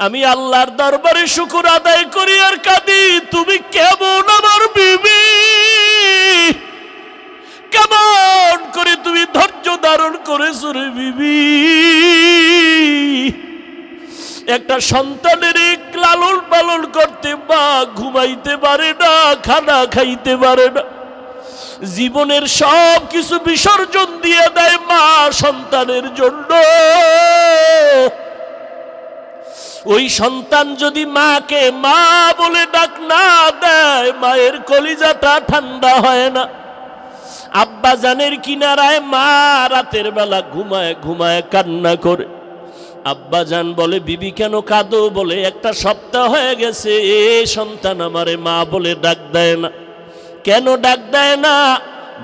আমি আল্লাহর দরবারে শুকর আদায় করি আর কাঁদি, তুমি কেমন আমার বিবি, কেমন করে তুমি ধৈর্য ধারণ করেছো রে বিবি। একটা সন্তানের লালন পালন করতে মা ঘুমাইতে পারে না, খানা খাইতে পারে না, জীবনের সব কিছু বিসর্জন দিয়ে দেয় মা সন্তানের জন্য। ওই সন্তান যদি মাকে মা বলে ডাক না দেয়, মায়ের কলিজাটা ঠান্ডা হয় না। আব্বা জানের কিনারায় মা রাতের বেলা ঘুমায় ঘুমায় কান্না করে। আব্বা জান বলে, বিবি কেন কাঁদো? বলে, একটা সপ্তাহ হয়ে গেছে এ সন্তান আমারে মা বলে ডাক দেয় না। কেন ডাক দেয় না?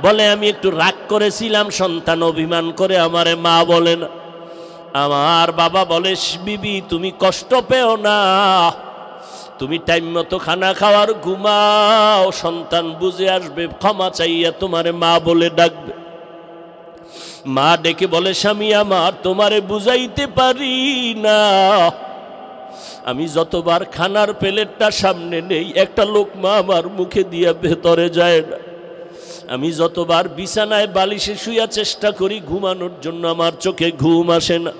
বলে, আমি একটু রাগ করেছিলাম, সন্তান অভিমান করে আমারে মা বলে না। আমার বাবা বলে, বিবি তুমি কষ্ট পেও না, তুমি টাইম মতো খানা খাওয়ার ঘুমাও, সন্তান বুঝে আসবে, ক্ষমা চাইয়া তোমারে মা বলে ডাকবে। মা ডেকে বলে, স্বামী আমার, তোমারে বুঝাইতে পারি না, আমি যতবার খানার প্লেটটা সামনে নেই একটা লোকমা আমার মুখে দিয়ে ভেতরে যায় না। আমি যতবার বিছানায় বালিশে শুয়া চেষ্টা করি ঘুমানোর জন্য, আমার চোখে ঘুম আসে না।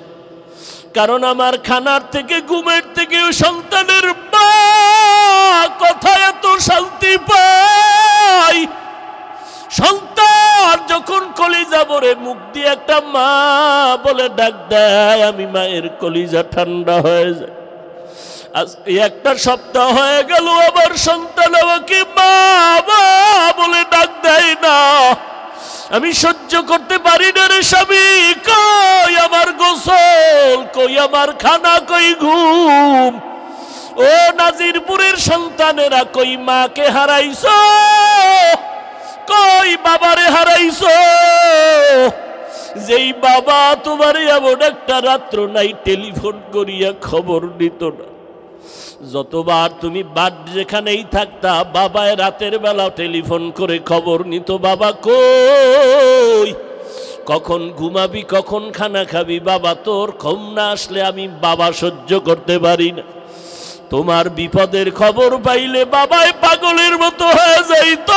কারণ আমার খানার থেকে, ঘুমের থেকে সন্তানের মা কথা এত শান্তি পায়। সন্তান যখন কলিজা ভরে মুখ দিয়ে একটা মা বলে ডাক দেয়, আমি মায়ের কলিজা ঠান্ডা হয়ে যায়। আজ একটা সপ্তাহ হয়ে গেল আমার সন্তান আমাকে মা মা বলে ডাক দেয় না। আমি সহ্য করতে পারি না রে স্বামী। কই আমার গোসল, কই আমার খানা, কই ঘুম? ও নাজিরপুরের সন্তানেরা, কই মাকে হারাইছো, কই বাবারে হারাইছো? যেই বাবা তোমারে এমন একটা রাত্র নাই টেলিফোন করিয়া খবর নিত না। যতবার তুমি বাদ যেখানেই থাকতা, বাবায় রাতের বেলা টেলিফোন করে খবর নিত, বাবা কই, কখন ঘুমাবি, কখন খানা খাবি, বাবা তোর ঘুম না আসলে আমি বাবা সহ্য করতে পারি না। তোমার বিপদের খবর পাইলে বাবায় পাগলের মতো হয়ে যাইত।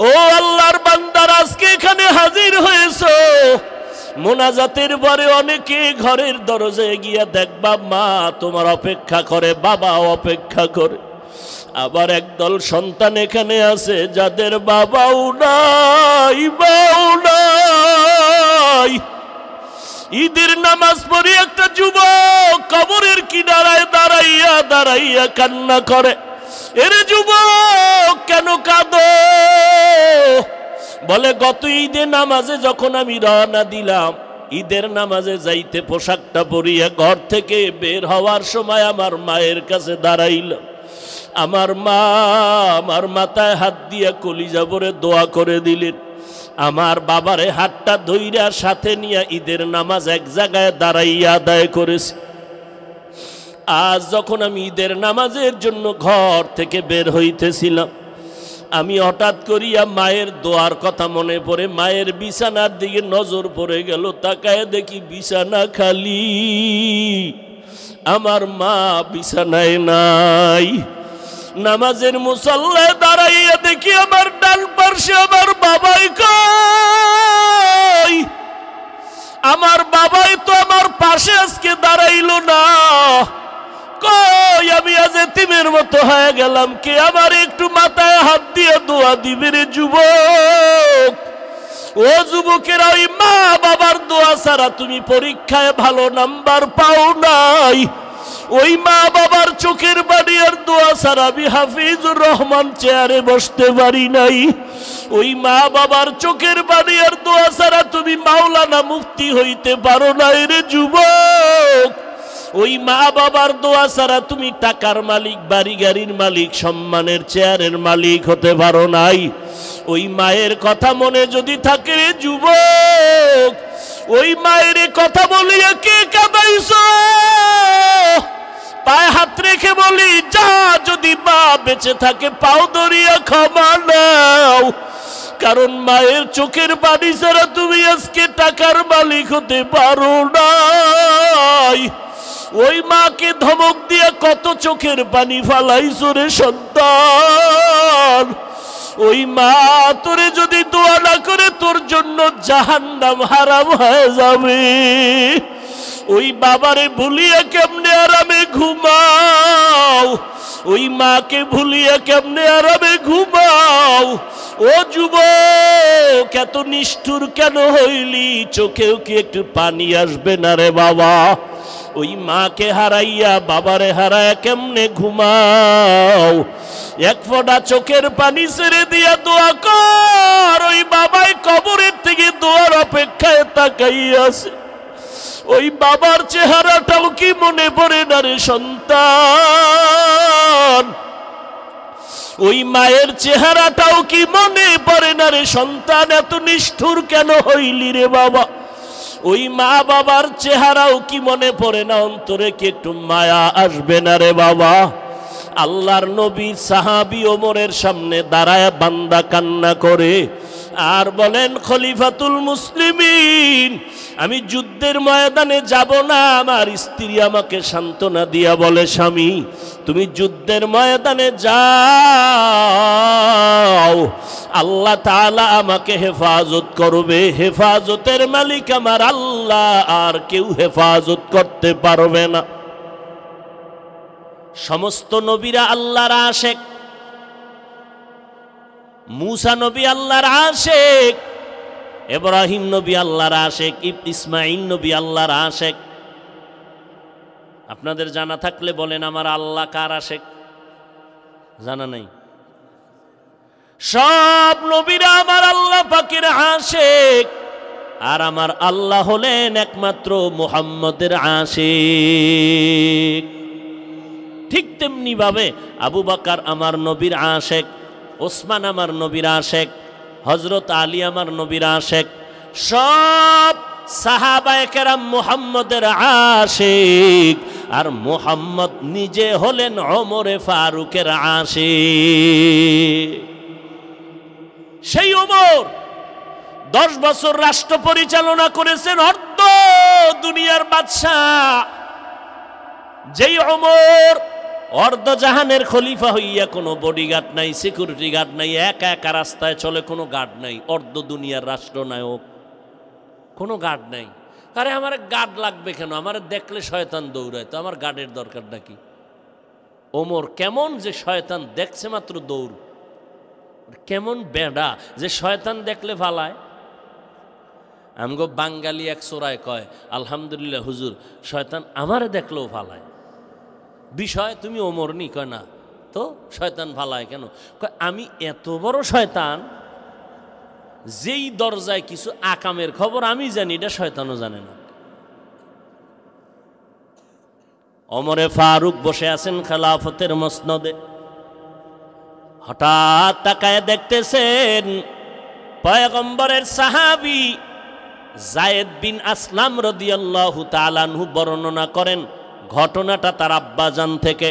ও আল্লাহর বান্দার, আজকে এখানে হাজির হয়েছো, মোনাজাতের পরে অনেকে ঘরের দরজায় গিয়া দেখবা মা তোমার অপেক্ষা করে, বাবা অপেক্ষা করে। আবার একদল সন্তান এখানে আছে যাদের বাবাও নাই, মাও নাই। ঈদের নামাজ পড়ে একটা যুবক কবরের কিনারায় দাঁড়াইয়া দাঁড়াইয়া কান্না করে, এরে যুবক কেন কাঁদো? বলে, গত ঈদের নামাজে যখন আমি রওনা দিলাম, ঈদের নামাজে যাইতে পোশাকটা পরিয়া ঘর থেকে বের হওয়ার সময় আমার মায়ের কাছে দাঁড়াইলাম। আমার মা আমার মাথায় হাত দিয়া কলিজা ভরে দোয়া করে দিলেন। আমার বাবারে হাতটা ধইরা সাথে নিয়ে ঈদের নামাজ এক জায়গায় দাঁড়াইয়া আদায় করেছি। আজ যখন আমি ঈদের নামাজের জন্য ঘর থেকে বের হইতেছিলাম, আমি হঠাৎ করিয়া মায়ের দোয়ার কথা মনে পড়ে মায়ের বিছানার দিকে নজর পড়ে গেল। তাকায় দেখি বিছানা খালি, আমার মা বিছানায় নাই। নামাজের মুসল্লায় দাঁড়াইয়া দেখি আমার ডান পার্শ্বে আমার বাবাই কই? আমার বাবাই তো আমার পাশে আজকে দাঁড়াইলো না। কই আমি আজ এতিমের মতো হয়ে গেলাম, কে আমার একটু মাথায় হাত দিয়ে দোয়া দিবে রে যুবক? ও যুবকেরা, ওই মা বাবার দোয়া ছাড়া তুমি পরীক্ষায় ভালো নাম্বার পাও নাই। ওই মা বাবার চোখের পানি আর দোয়া ছাড়া আমি হাফিজুর রহমান চেয়ারে বসতে পারি নাই। ওই মা বাবার চোখের পানি আর দোয়া ছাড়া তুমি মাওলানা মুফতি হইতে পারো নাই রে যুবক। ওই মা বাবার দোয়া ছাড়া তুমি টাকার মালিক, বাড়ি গাড়ির মালিক, সম্মানের চেয়ারের মালিক হতে পারো নাই। ওই মায়ের কথা মনে যদি থাকে রে যুবক, ওই মায়ের কথা বলিয়া কে কাঁদাইছো? পায়ে হাত রেখে বলি, যা যদি মা বেঁচে থাকে পাও ধরিয়া ক্ষমা নাও। কারণ মায়ের চোখের পানি ছাড়া তুমি আজকে টাকার মালিক হতে পারো না। ওই মাকে ধমক দিয়ে কত চোখের পানি ফালাইছো রে সন্তান। ওই মা তোরে যদি দোয়া না করে তোর জন্য জাহান্নাম হারাম হয়ে যাবে। ওই বাবারে ভুলিয়ে কেমনে আরামে ঘুমাও, ওই মাকে ভুলিয়ে কেমনে আরামে ঘুমাও। ও যুবক, এত নিষ্ঠুর কেন হইলি? চোখেও কি একটু পানি আসবে না রে বাবা? ওই মাকে হারাইয়া বাবারে হারাইয়া কেমনে ঘুমাও? এক ফোঁটা চোখের পানি ছেড়ে দিয়া দোয়া কর। ওই বাবাই কবরের থেকে দোয়ার অপেক্ষায় তাকাইয়াছে। ওই বাবার চেহারাটাও কি মনে পড়ে না রে সন্তান? ওই মায়ের চেহারাটাও কি মনে পড়ে না রে সন্তান? এত নিষ্ঠুর কেন হইলি রে বাবা? ওই মা বাবার চেহারাও কি মনে পড়ে না? অন্তরে কি একটু মায়া আসবে না রে বাবা? আল্লাহর নবী সাহাবী ওমরের সামনে দাঁড়ায় বান্দা কান্না করে আর বলেন, খলিফাতুল মুসলিমিন, আমি যুদ্ধের ময়দানে যাব না। আমার স্ত্রী আমাকে সান্ত্বনা দিয়া বলে, স্বামী তুমি যুদ্ধের ময়দানে যাও, আল্লাহ তাআলা আমাকে হেফাজত করবে। হেফাজতের মালিক আমার আল্লাহ, আর কেউ হেফাজত করতে পারবে না। সমস্ত নবীরা আল্লাহর আশেক। মুসা নবী আল্লাহর আশেক, ইব্রাহিম নবী আল্লাহর আশেক, ইসমাইল নবী আল্লাহর আশেক। আপনাদের জানা থাকলে বলেন, আমার আল্লাহ কার আশেক? জানা নাই? সব নবীরা আমার আল্লাহ পাকের আশেক, আর আমার আল্লাহ হলেন একমাত্র মুহাম্মদের আশেক। ঠিক তেমনি ভাবে আবু বকর আমার নবীর আশেক, ওসমান আমার নবীর আশেক, হযরত আলী আমার নবীর আশেক। সব সাহাবায়ে কেরাম মুহাম্মদের আশেক, আর মুহাম্মদ নিজে হলেন ওমরে ফারুকের আশেক। সেই ওমর 10 বছর রাষ্ট্র পরিচালনা করেছেন, অর্ধ দুনিয়ার বাদশাহ। যেই ওমর অর্ধ জাহানের খলিফা হইয়া কোনো বডিগার্ড নাই, সিকিউরিটি গার্ড নাই, একা একা রাস্তায় চলে, কোনো গার্ড নাই। অর্ধ দুনিয়ার রাষ্ট্রনায়ক, কোনো গার্ড নাই। আরে আমার গার্ড লাগবে কেন? আমার দেখলে শয়তান দৌড়ায়, তো আমার গার্ডের দরকার নাকি? ওমর কেমন যে শয়তান দেখছে মাত্র দৌড়, কেমন বেডা যে শয়তান দেখলে ফালায়। আমগো বাঙালি এক চোরায় কয়, আলহামদুলিল্লাহ হুজুর, শয়তান আমারে দেখলেও ফালায়। বিষয় তুমি ওমর নি? কয় না, তো শয়তান ফালায় কেন? কয় আমি এত বড় শয়তান, যেই দরজায় কিছু আকামের খবর আমি জানি, এটা শয়তানও জানে না। ওমরে ফারুক বসে আছেন খেলাফতের মসনদে। হঠাৎ তাকায় দেখতেছেন পয়গম্বরের সাহাবী যায়েদ বিন আসলাম রাদিয়াল্লাহু তাআলা আনহু বর্ণনা করেন ঘটনাটা তার আব্বাজান থেকে।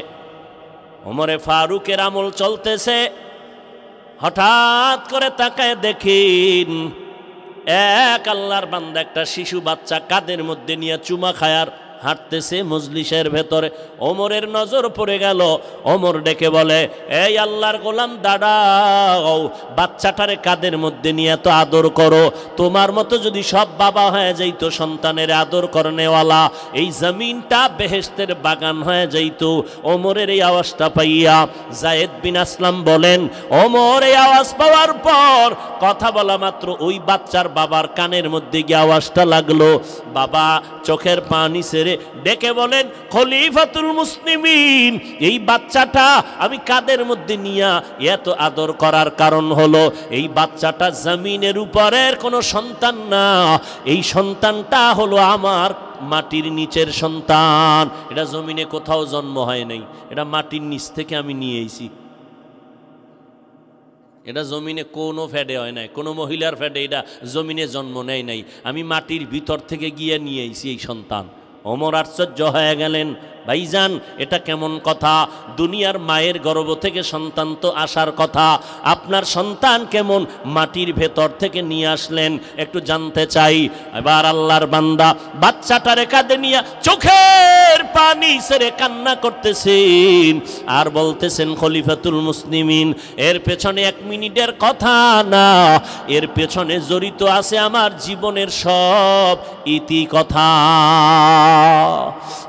ওমরে ফারুকের আমল চলতেছে, হঠাৎ করে তাকায় দেখেন এক আল্লাহর বান্দা একটা শিশু বাচ্চা কাদের মধ্যে নিয়ে চুমা খায়ার হাঁটতেছে মজলিসের ভেতরে। ওমরের নজর পড়ে গেল। ওমর ডেকে বলে, এই আল্লাহর গোলাম দাঁড়াও, বাচ্চাটারে কাদের মধ্যে নিয়ে তো আদর করো। তোমার মতো যদি সব বাবা হয়ে যাইতো সন্তানের আদর করনেওয়ালা, এই জমিনটা বেহেশতের বাগান হয়ে যাইতো। ওমরের এই আওয়াজটা পাইয়া যায়েদ বিন আসলাম বলেন, ওমর এই আওয়াজ পাওয়ার পর কথা বলা মাত্র ওই বাচ্চার বাবার কানের মধ্যে গিয়ে আওয়াজটা লাগলো। বাবা চোখের পানি ছেড়ে ডেকে বলেন, খলিফাতুল মুসলিমিন, এই বাচ্চাটা আমি কাদের মধ্যে নিয়া এত আদর করার কারণ হলো, এই বাচ্চাটা জমিনের উপরের কোনো সন্তান না, এই সন্তানটা হলো আমার মাটির নিচের সন্তান। এটা জমিনে কোথাও জন্ম হয় নাই, এটা মাটির নিচ থেকে আমি নিয়ে এসেছি। এটা জমিনে কোনো ফ্যাডে হয় নাই, কোনো মহিলার ফ্যাডে এটা জমিনে জন্ম নেয় নাই, আমি মাটির ভিতর থেকে গিয়ে নিয়ে এসেছি এই সন্তান। ওমর আশ্চর্য হয়ে গেলেন, ভাইজান এটা কেমন কথা? দুনিয়ার মায়ের গর্ভ থেকে সন্তান তো আসার কথা, আপনার সন্তান কেমন মাটির ভেতর থেকে নিয়ে আসলেন একটু জানতে চাই। এবার আল্লাহর বান্দা বাচ্চাটারে কাঁধে নিয়ে চোখের পানি ছেড়ে কান্না করতেছেন আর বলতেছেন খলিফাতুল মুসলিমিন, এর পেছনে 1 মিনিটের কথা না, এর পেছনে জড়িত আছে আমার জীবনের সব ইতি কথা।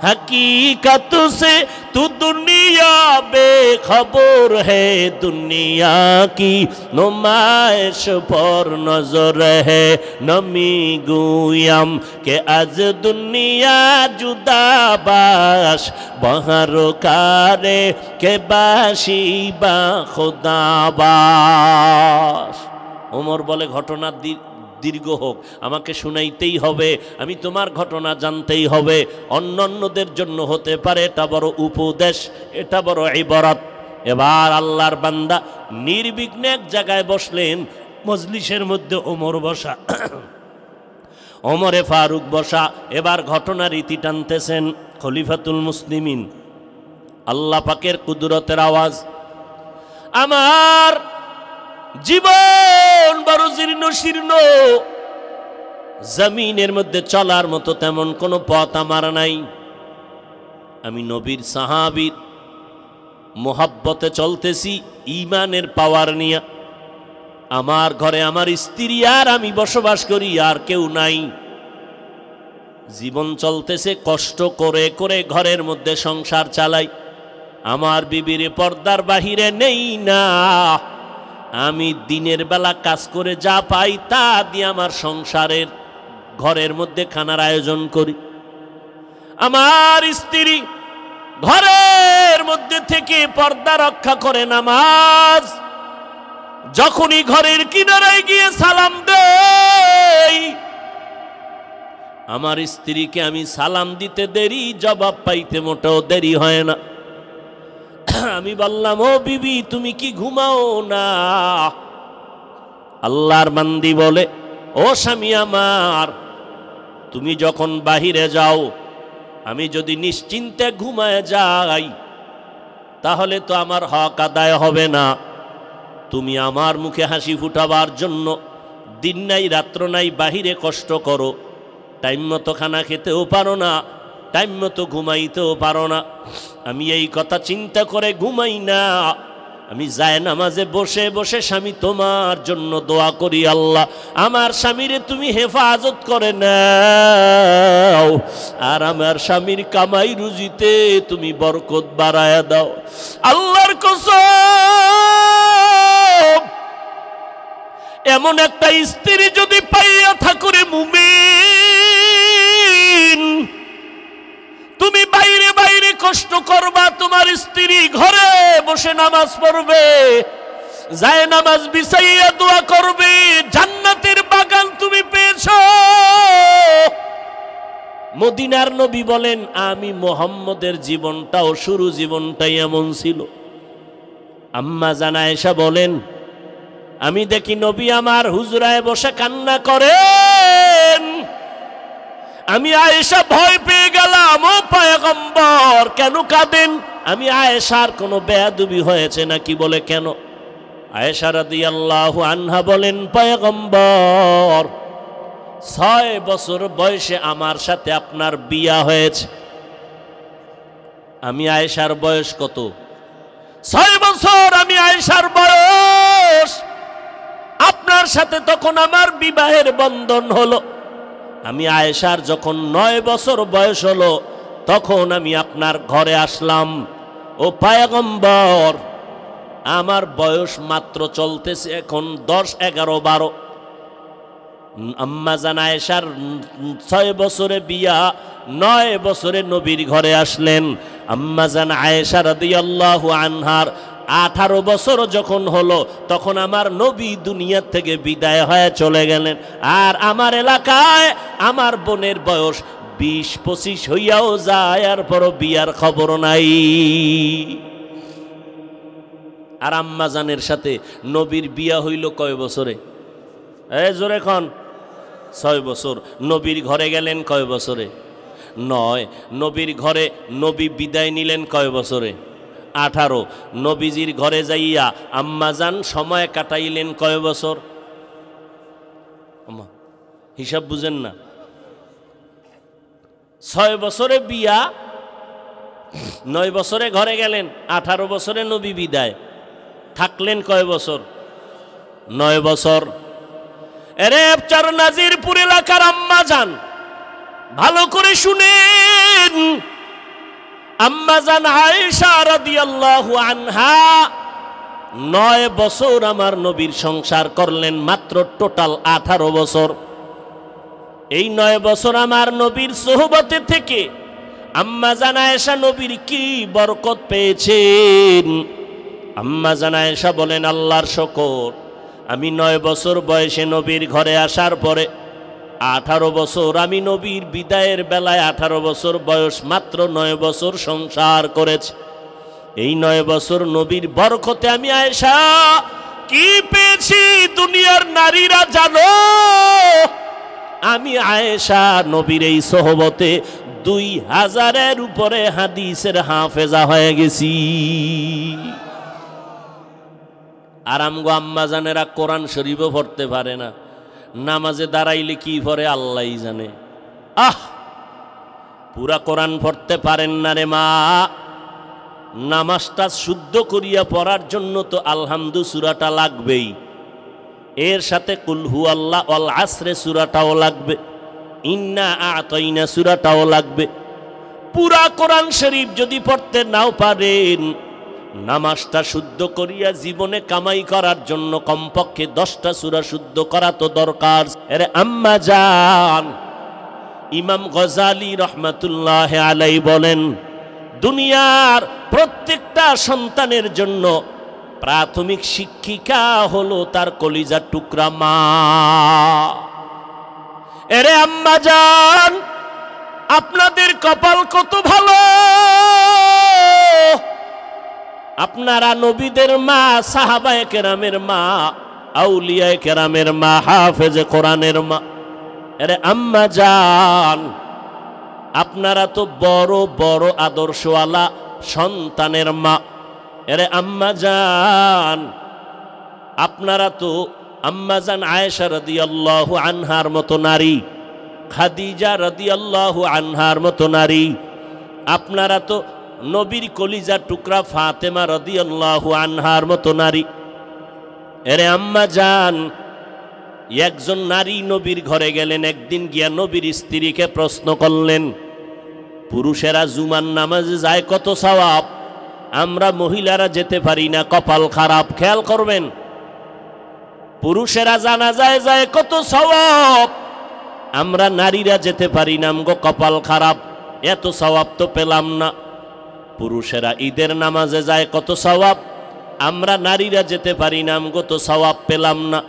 हकीकत से तू दुनिया बेखबर है, दुनिया की नुमाइश पर नजर है, नमी गुयम के आज दुनिया जुदा बाश बहर कारे के बाशी बा खुदा बाश। ওমর বলে ঘটনা দীর্ঘ হোক, আমাকে শুনাইতেই হবে, আমি তোমার ঘটনা জানতেই হবে, অন্যান্যদের জন্য হতে পারে এটা বড় উপদেশ, এটা বড় ইবারত। এবার আল্লাহর বান্দা নির্বিঘ্নে এক জায়গায় বসলেন, মজলিসের মধ্যে ওমর বসা, ওমরে ফারুক বসা। এবার ঘটনার ইতি টানতেছেন খলিফাতুল মুসলিমিন। আল্লাহ পাকের কুদরতের আওয়াজ, আমার জীবন বড় জীর্ণ শীর্ণ, জমিনের মধ্যে চলার মতো তেমন কোনো পথ আমার নাই। আমি নবীর সাহাবীর মোহাব্বতে চলতেছি, ঈমানের পাওয়ার নিয়ে। আমার ঘরে আমার স্ত্রী আর আমি বসবাস করি, আর কেউ নাই। জীবন চলতেছে, কষ্ট করে করে ঘরের মধ্যে সংসার চালাই। আমার বিবির পর্দার বাহিরে নেই না, আমি দিনের বেলা কাজ করে যা পাই তা দিয়ে আমার সংসারের ঘরের মধ্যে খানার আয়োজন করি। আমার স্ত্রী ঘরের মধ্যে থেকে পর্দা রক্ষা করে নামাজ, যখনই ঘরের কিনারায় গিয়ে সালাম দেই, আমার স্ত্রীকে আমি সালাম দিতে দেরি, জবাব পাইতে মোটেও দেরি হয় না। আমি বললাম, ও বিবি তুমি কি ঘুমাও না? আল্লাহর বান্দি বলে, ও স্বামী আমার, তুমি যখন বাহিরে যাও, আমি যদি নিশ্চিন্তে ঘুমায় যাই তাহলে তো আমার হক আদায় হবে না। তুমি আমার মুখে হাসি ফুটাবার জন্য দিন নাই রাত্র নাই বাহিরে কষ্ট করো, টাইম মতো খানা খেতেও পারো না, টাইম মতো ঘুমাইতেও পারো না। আমি এই কথা চিন্তা করে ঘুমাই না, আমি জায়নামাজে বসে বসে স্বামী তোমার জন্য দোয়া করি, আল্লাহ আমার স্বামীরে তুমি হেফাজত করে নাও, আর আমার স্বামীর কামাই রুজিতে তুমি বরকত বাড়ায়া দাও। আল্লাহর কসম, এমন একটা স্ত্রী যদি পাইয়া থাকুরে মুমিন, তুমি বাইরে বাইরে কষ্ট করবা, তোমার স্ত্রী ঘরে বসে নামাজ পড়বে, যায় নামাজ বিছাইয়া দোয়া করবে, জান্নাতের বাগান তুমি পেয়েছো। মদিনার নবী বলেন, আমি মুহাম্মদের জীবনটাও শুরু জীবনটাই এমন ছিল। আম্মা জান আয়েশা বলেন, আমি দেখি নবী আমার হুজরায় বসে কান্না করেন, আমি আয়েশা ভয় পেয়ে গেলাম, ও পয়গম্বর কেন কাঁদেন? আমি আয়েশার কোনো বেয়াদবি হয়েছে নাকি বলে কেন? আয়েশা রাদিয়াল্লাহু আনহা বলেন, পয়গম্বর 6 বছর বয়সে আমার সাথে আপনার বিয়া হয়েছে। আমি আয়েশার বয়স কত? 6 বছর আমি আয়েশার বয়স, আপনার সাথে তখন আমার বিবাহের বন্ধন হলো। আমি আয়েশার যখন 9 বছর বয়স হলো তখন আমি আপনার ঘরে আসলাম। ও পয়গম্বর, আমার বয়স মাত্র চলতেছে এখন 10, 11, 12। আম্মা জান আয়েশার 6 বছরে বিয়া, 9 বছরে নবীর ঘরে আসলেন। আম্মা জান আয়েশা রাদিয়াল্লাহু আনহার 18 বছর যখন হলো তখন আমার নবী দুনিয়া থেকে বিদায় হয়ে চলে গেলেন। আর আমার এলাকায় আমার বোনের বয়স 20-25 হইয়াও যায়, আর পরও বিয়ার খবর নাই। আর আম্মা জানের সাথে নবীর বিয়া হইল কয় বছরে? জোরে খন। 6 বছর। নবীর ঘরে গেলেন কয় বছরে? 9। নবীর ঘরে নবী বিদায় নিলেন কয় বছরে? 18। নবীজির ঘরে যাইয়া আম্মাজান সময় কাটাইলেন কয় বছর? হিসাব বুঝেন না? 6 বছরে বিয়া, 9 বছরে ঘরে গেলেন, 18 বছরে নবী বিদায়, থাকলেন কয় বছর? 9 বছর। এরে চার নাজিরপুর এলাকার আম্মা যান, ভালো করে শুনেন। আম্মা যান আয়েশা রাদিয়াল্লাহু আনহা 9 বছর আমার নবীর সংসার করলেন, মাত্র টোটাল 18 বছর। এই 9 বছর আমার নবীর সোহবতে থেকে আম্মা জান আয়েশা নবীর কি বরকত পেয়েছেন। আম্মা জান আয়েশা বলেন, আল্লাহর শুকর, আমি 9 বছর বয়সে নবীর ঘরে আসার পরে 18 বছর আমি নবীর বিদায়ের বেলায় 18 বছর বয়স, মাত্র 9 বছর সংসার করেছি। এই 9 বছর নবীর বরকতে আমি আয়েশা কি পেয়েছি দুনিয়ার নারীরা জানো? আমি আয়েশা নবীর এই সোহবতে 2000-এর উপরে হাদিসের হাফেজা হয়ে গেছি। আর আমগো আম্মা জানেরা কোরআন শরীফও পড়তে পারে না, নামাজে দাঁড়াইলে কি পড়ে আল্লাহই জানে। পুরা কোরআন পড়তে পারেন না রে মা। নামাজটা শুদ্ধ করিয়া পড়ার জন্য তো আলহামদু সূরাটা লাগবেই, এর সাথে কুল হু আল্লাহ ওয়াল আসরে সূরাটাও লাগবে, ইন্না আ'তাইনা সূরাটাও লাগবে। পুরা কোরআন শরীফ যদি পড়তে নাও পারেন, নামাজটা শুদ্ধ করিয়া জীবনে কামাই করার জন্য কমপক্ষে 10টা সূরা শুদ্ধ করা তো দরকার। আরে আম্মা জান, ইমাম গজালি রহমাতুল্লাহ আলাইহি বলেন, দুনিয়ার প্রত্যেকটা সন্তানের জন্য প্রাথমিক শিক্ষিকা হলো তার কলিজার টুকরা মা। এরে আম্মা জান, আপনাদের কপাল কত ভালো, আপনারা নবীদের মা, সাহাবায়ে কেরামের মা, আউলিয়ায়ে কেরামের মা, হাফেজে কোরআনের মা। এরে আম্মা জান, আপনারা তো বড় বড় আদর্শওয়ালা সন্তানের মা। এরে আম্মা জান, আপনারা তো আম্মা জান আয়েশা রাদিয়াল্লাহু আনহার মতো নারী, খাদিজা রাদিয়াল্লাহু আনহার মতো নারী। আপনারা তো নবীর কলিজার টুকরা ফাতেমা রাদিয়াল্লাহু আনহার মতো নারী। এরে আম্মা জান, একজন নারী নবীর ঘরে গেলেন, একদিন গিয়া নবীর স্ত্রীকে প্রশ্ন করলেন, পুরুষেরা জুমার নামাজে যায় কত সওয়াব, আমরা মহিলারা যেতে পারি না, কপাল খারাপ। খেয়াল করবেন, পুরুষেরা জানাজায় যায় কত সওয়াব, আমরা নারীরা যেতে পারি না, আমগো কপাল খারাপ, এত সওয়াব তো পেলাম না। পুরুষেরা ঈদের নামাজে যায় কত সওয়াব, আমরা নারীরা যেতে পারি না, আমগো তো সওয়াব পেলাম না।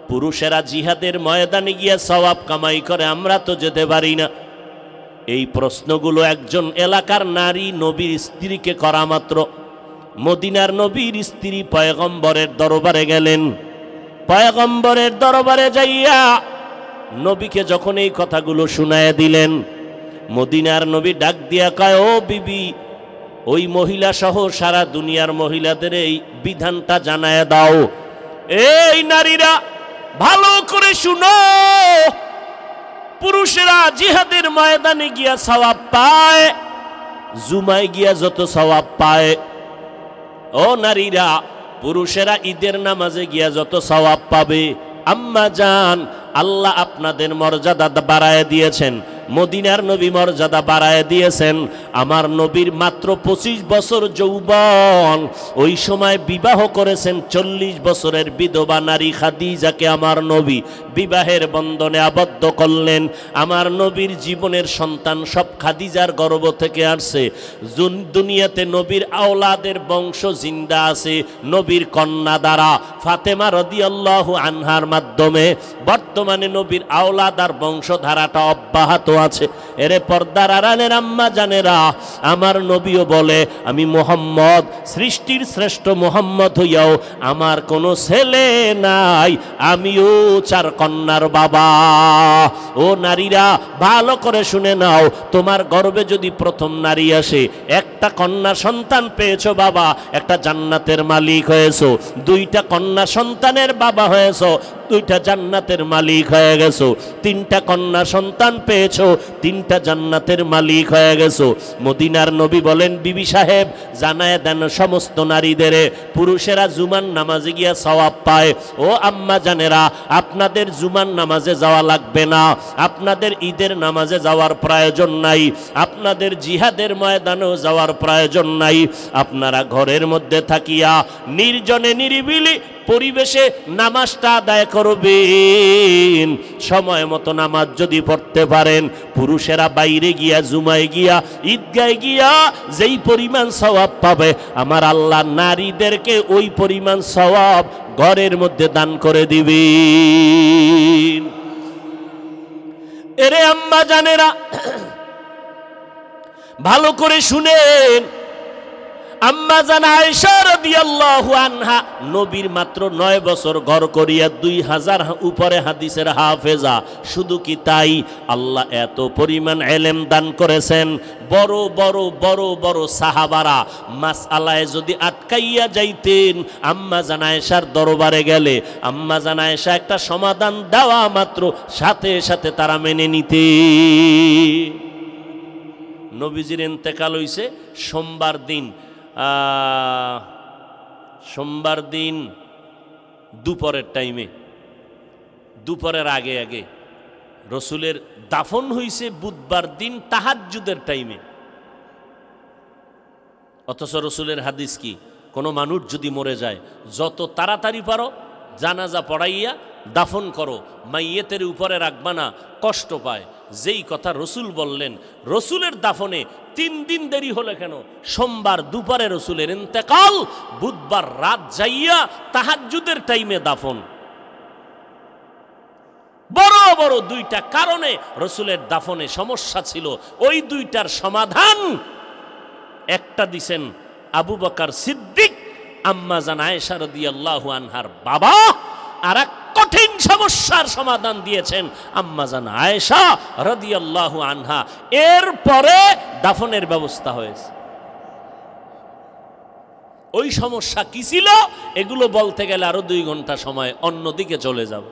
পুরুষেরা জিহাদের ময়দানে গিয়ে সওয়াব কামাই করে, আমরা তো যেতে পারি না। এই প্রশ্নগুলো একজন এলাকার নারী নবীর স্ত্রীকে করা মাত্র মদিনার নবীর স্ত্রী পয়গম্বরের দরবারে গেলেন। পয়গম্বরের দরবারে যাইয়া নবীকে যখন এই কথাগুলো শুনায় দিলেন, মদিনার নবী ডাক দিয়া কয়, ও বিবি, ওই মহিলা সহ সারা দুনিয়ার মহিলাদের এই বিধানটা জানায় দাও। এই নারীরা ভালো করে শুনো, পুরুষেরা জিহাদের ময়দানে গিয়া সওয়াব পায়, জুমায় গিয়া যত সওয়াব পায়, ও নারীরা পুরুষেরা ঈদের নামাজে গিয়া যত সওয়াব পাবে। আম্মা জান, আল্লাহ আপনাদের মর্যাদা বাড়ায় দিয়েছেন, মদিনার নবী মর্যাদা বাড়ায় দিয়েছেন। আমার নবীর মাত্র 25 বছর যৌবন, ওই সময় বিবাহ করেছেন 40 বছরের বিধবা নারী খাদিজাকে আমার নবী বিবাহের বন্ধনে আবদ্ধ করলেন। আমার নবীর জীবনের সন্তান সব খাদিজার গর্ভ থেকে আসছে। দুনিয়াতে নবীর আওলাদের বংশ জিন্দা আছে নবীর কন্যা দ্বারা, ফাতেমা রাদিয়াল্লাহু আনহার মাধ্যমে বর্তমানে নবীর আওলাদ আর বংশধারাটা অব্যাহত আছে। এরে পর্দার আড়ালের আম্মা জানেরা, আমার নবীও বলে, আমি মুহাম্মদ, সৃষ্টির শ্রেষ্ঠ মুহাম্মদ হইয়াও আমার কোনো ছেলে নাই, আমিও 4 কন্যার বাবা। ও নারীরা ভালো করে শুনে নাও, তোমার গর্ভে যদি প্রথম নারী আসে, একটা কন্যা সন্তান পেয়েছো বাবা, একটা জান্নাতের মালিক হয়েছো। 2টা কন্যা সন্তানের বাবা হয়েছো, দুইটা জান্নাতের মালিক হয়ে গেছো, তিনটা কন্যা সন্তান পেয়েছো, তিনটা জান্নাতের মালিক হয়ে গেছো। মদিনার নবী বলেন, বিবি সাহেব জানায় দেন সমস্ত নারীদের, পুরুষেরা জুমার নামাজে গিয়া সওয়াব পায়। ও আম্মা জানেরা, আপনাদের জুমার নামাজে যাওয়া লাগবে না, আপনাদের ঈদের নামাজে যাওয়ার প্রয়োজন নাই, আপনাদের জিহাদের ময়দানেও যাওয়ার প্রয়োজন নাই। আপনারা ঘরের মধ্যে থাকিয়া নির্জনে নিরিবিলি পরিবেশে নামাজটা আদায় করবেন। সময় মতো নামাজ যদি পড়তে পারেন, পুরুষেরা বাইরে গিয়া জুমায় গিয়া ঈদগায় গিয়া যেই পরিমাণ সওয়াব পাবে, আমার আল্লাহ নারীদেরকে ওই পরিমাণ সওয়াব ঘরের মধ্যে দান করে দিবেন। এরে আম্মা জানেরা, ভালো করে শুনেন। আম্মা জান আয়েশা রাদিয়াল্লাহু আনহা নবীর মাত্র 9 বছর ঘর করিয়া 2000 উপরে হাদিসের হাফেজা। শুধু কি তাই, আল্লাহ এত পরিমাণ ইলম দান করেছেন। বড় বড় বড় বড় সাহাবারা মাসআলায় যদি আটকাইয়া যাইতেন, আম্মা জান আয়েশার দরবারে গেলে আম্মা জান আয়েশা একটা সমাধান দেওয়া মাত্র সাথে সাথে তারা মেনে নিতেন। নবীজির ইন্তেকাল হইছে সোমবার দিন দুপুরের টাইমে, দুপুরের আগে আগে। রসুলের দাফন হইছে বুধবার দিন তাহাজ্জুদের টাইমে। অথচ রসুলের হাদিস কি, কোনো মানুষ যদি মরে যায় যত তাড়াতাড়ি পারো জানাজা পড়াইয়া দাফন করো, মাইয়েতের উপরে রাখবা না, কষ্ট পায়। যেই কথা রসুল বললেন, রসুলের দাফনে 3 দিন দেরি হলে কেন? সোমবার দুপুরে রসুলের ইন্তেকাল, বুধবার রাত যাইয়া তাহাজ্জুদের টাইমে দাফন। বড় বড় 2টা কারণে রসুলের দাফনে সমস্যা ছিল। ওই 2টার সমাধান একটা দিছেন আবু বকর সিদ্দিক, আম্মা জান আয়েশা রাদিয়াল্লাহু আনহার বাবা। আর এক কঠিন সমস্যার সমাধান দিয়েছেন আম্মা জান আয়েশা রাদিয়াল্লাহু আনহা। এরপরে দাফনের ব্যবস্থা হয়েছে। ওই সমস্যা কি ছিল, এগুলো বলতে গেলে আরো 2 ঘন্টা সময় অন্যদিকে চলে যাবে।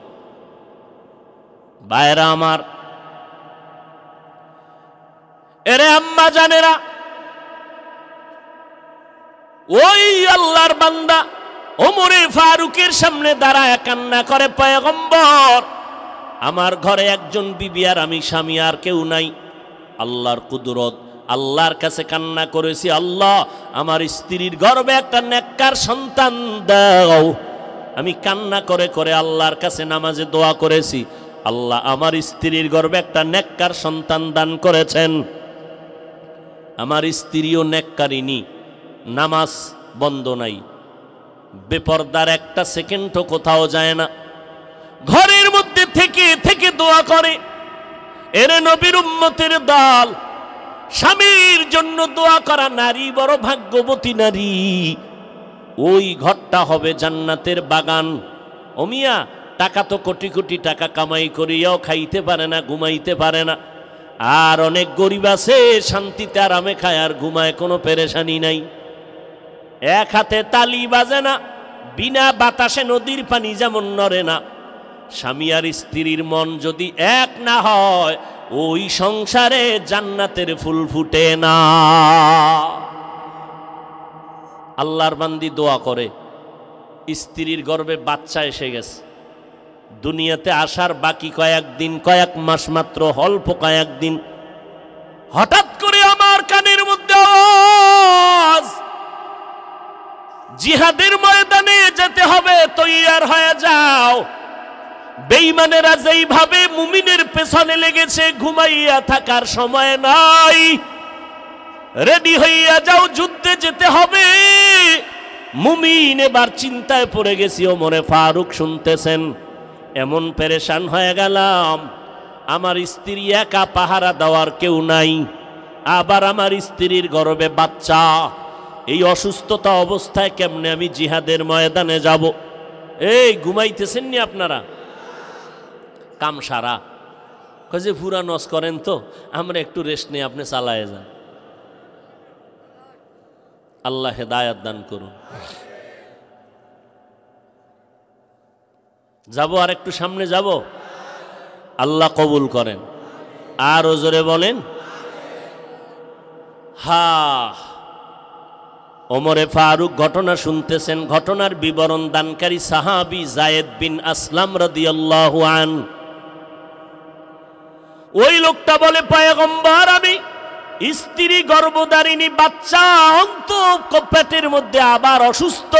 ভাইরা আমার, এরে আম্মা জানেরা, ওই আল্লাহর বান্দা ওমরে ফারুকের সামনে দাঁড়ায় কান্না করে, পয়গম্বর আমার ঘরে একজন বিবি আর আমি স্বামী, আর কেউ নাই। আল্লাহর কুদরত, আল্লাহর কাছে কান্না করেছি, আল্লাহ আমার স্ত্রীর গর্ভে একটা নেককার সন্তান দাও। আমি কান্না করে করে আল্লাহর কাছে নামাজে দোয়া করেছি, আল্লাহ আমার স্ত্রীর গর্ভে একটা নেককার সন্তান দান করেছেন। আমার স্ত্রীও নেককারিনী, নামাজ বন্ধ নাই, বেপরদার একটা সেকেন্ডও কোথাও যায় না, ঘরের মধ্যে থেকে থেকে দোয়া করে। এরে নবীর উম্মতের দল, স্বামীর জন্য দোয়া করা নারী বড় ভাগ্যবতী নারী। ওই ঘরটা হবে জান্নাতের বাগান। ও মিয়া, টাকা তো কোটি কোটি টাকা কামাই করিয়াও খাইতে পারে না, ঘুমাইতে পারে না। আর অনেক গরিব আছে শান্তিতে আরামে খায় আর ঘুমায়, কোনো পেরেশানি নাই। এক হাতে তালি বাজে না, বিনা বাতাসে নদীর পানি যেমন নড়ে না। স্বামী আর স্ত্রীর মন যদি এক না হয়, ওই সংসারে জান্নাতের ফুল ফুটে না। আল্লাহর বান্দি দোয়া করে, স্ত্রীর গর্ভে বাচ্চা এসে গেছে, দুনিয়াতে আসার বাকি কয়েকদিন, কয়েক মাস মাত্র, অল্প কয়েকদিন। হঠাৎ করে আমার কানের মধ্যে আওয়াজ, জিহাদের ময়দানে যেতে হবে, তৈয়ার হয়ে যাও। বেঈমানেরা যেইভাবে মুমিনের পেছনে লেগেছে, ঘুমাইয়া থাকার সময় নাই, রেডি হইয়া যাও, যুদ্ধে যেতে হবে। মুমিন এবার চিন্তায় পড়ে গেছি। ওমরে ফারুক শুনতেছেন, এমন পেরেশান হয়ে গেলাম, আমার স্ত্রী একা, পাহারা দেওয়ার কেউ নাই, আবার আমার স্ত্রীর গর্ভে বাচ্চা। এই অসুস্থতা অবস্থায় কেমনে আমি জিহাদের ময়দানে যাব? এই ঘুমাইতেছেন নি আপনারা? কাম সারা কাজে পুরা নস করেন তো, আমরা একটু রেস্ট নেই, আপনি চালায় যান। আল্লাহ হেদায়াত দান করুন। যাব আর একটু সামনে যাব, আল্লাহ কবুল করেন। আর জোরে বলেন হা। ওমরে ফারুক ঘটনা শুনতেছেন, ঘটনার বিবরণ দানকারী সাহাবী যায়েদ বিন আসলাম রাদিয়াল্লাহু আনহু। ওই লোকটা বলে, পয়গম্বর, আমি স্ত্রী গর্ভধারিণী, বাচ্চা অন্ত পেটের মধ্যে, আবার অসুস্থ,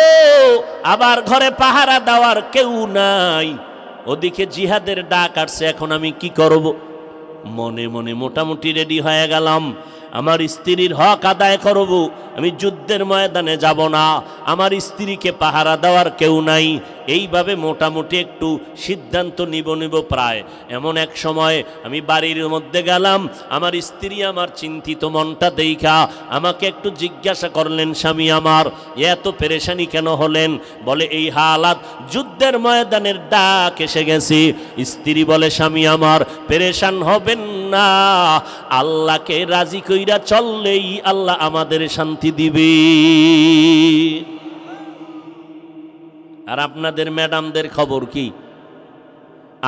আবার ঘরে পাহারা দেওয়ার কেউ নাই, ওদিকে জিহাদের ডাক আসছে, এখন আমি কি করব? মনে মনে মোটামুটি রেডি হয়ে গেলাম, আমার স্ত্রীর হক আদায় করব, আমি যুদ্ধের ময়দানে যাব না, আমার স্ত্রীকে পাহারা দেওয়ার কেউ নাই। এইভাবে মোটামুটি একটু সিদ্ধান্ত নিব প্রায় এমন এক সময় আমি বাড়ির মধ্যে গেলাম। আমার স্ত্রী আমার চিন্তিত মনটা দেইখা আমাকে একটু জিজ্ঞাসা করলেন, স্বামী আমার এত পেরেশানি কেন হলেন? বলে, এই হালাত, যুদ্ধের ময়দানের ডাক এসে গেছি। স্ত্রী বলে, স্বামী আমার পেরেশান হবেন না, আল্লাহকে রাজি কইরা চললেই আল্লাহ আমাদের শান্তি দিবে। আর আপনাদের ম্যাডামদের খবর কি?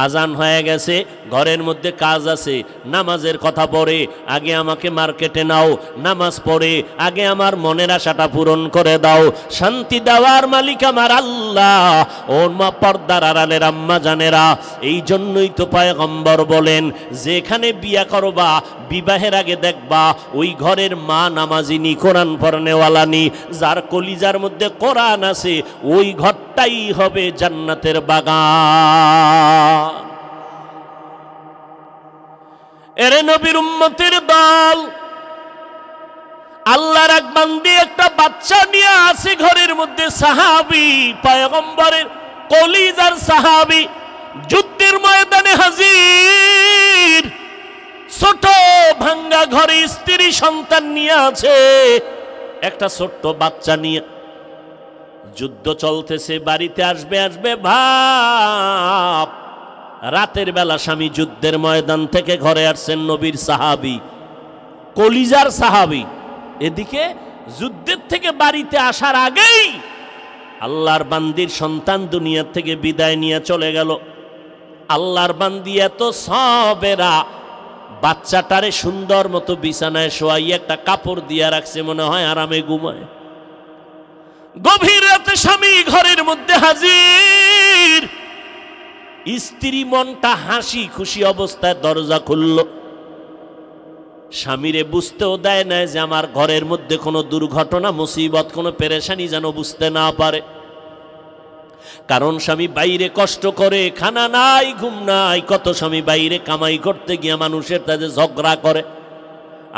আজান হয়ে গেছে, ঘরের মধ্যে কাজ আছে, নামাজের কথা পড়ে, আগে আমাকে মার্কেটে নাও, নামাজ পড়ে আগে আমার মনের আশাটা পূরণ করে দাও। শান্তি দেওয়ার মালিক আমার আল্লাহ। ও মা, পর্দার আড়ালের আম্মা জানেরা, এই জন্যই তো পয়গম্বর বলেন, যেখানে বিয়া করবা বিবাহের আগে দেখবা ওই ঘরের মা নামাজিনী, কোরআন পড়নেওয়ালানি, যার কলিজার মধ্যে কোরআন আছে, ওই ঘরটাই হবে জান্নাতের বাগান। এরে নবীর উম্মতের দল, আল্লাহর এক বান্দি একটা বাচ্চা নিয়ে আসে ঘরের মধ্যে, সাহাবী, পয়গম্বরের কলিজার সাহাবী, যুদ্ধের ময়দানে হাজির, ছোট ভাঙ্গা ঘরে স্ত্রী সন্তান নিয়ে আছে, একটা ছোট্ট বাচ্চা নিয়ে যুদ্ধ চলতেছে, বাড়িতে আসবে ভাব। রাতের বেলা স্বামী যুদ্ধের ময়দান থেকে ঘরে আসছেন, নবীর সাহাবী, কলিজার সাহাবী, এদিকে যুদ্ধের থেকে বাড়িতে আসার আগেই আল্লাহর বান্দির সন্তান দুনিয়া থেকে বিদায় নিয়ে চলে গেল। আল্লাহর বান্দি এত সবেরা, বাচ্চাটারে সুন্দর মতো বিছানায় শোয়াই একটা কাপড় দিয়া রাখছে, মনে হয় আরামে ঘুমায়। গভীর রাতে স্বামী ঘরের মধ্যে হাজির, স্ত্রী মনটা হাসি খুশি অবস্থায় দরজা খুলল। স্বামীরে বুঝতেও দেয় না যে আমার ঘরের মধ্যে কোনো দুর্ঘটনা, মুসিবত, কোনো পেরেশানি যেন বুঝতে না পারে। কারণ স্বামী বাইরে কষ্ট করে, খানা নাই, ঘুম নাই, কত স্বামী বাইরে কামাই করতে গিয়ে মানুষের সাথে ঝগড়া করে।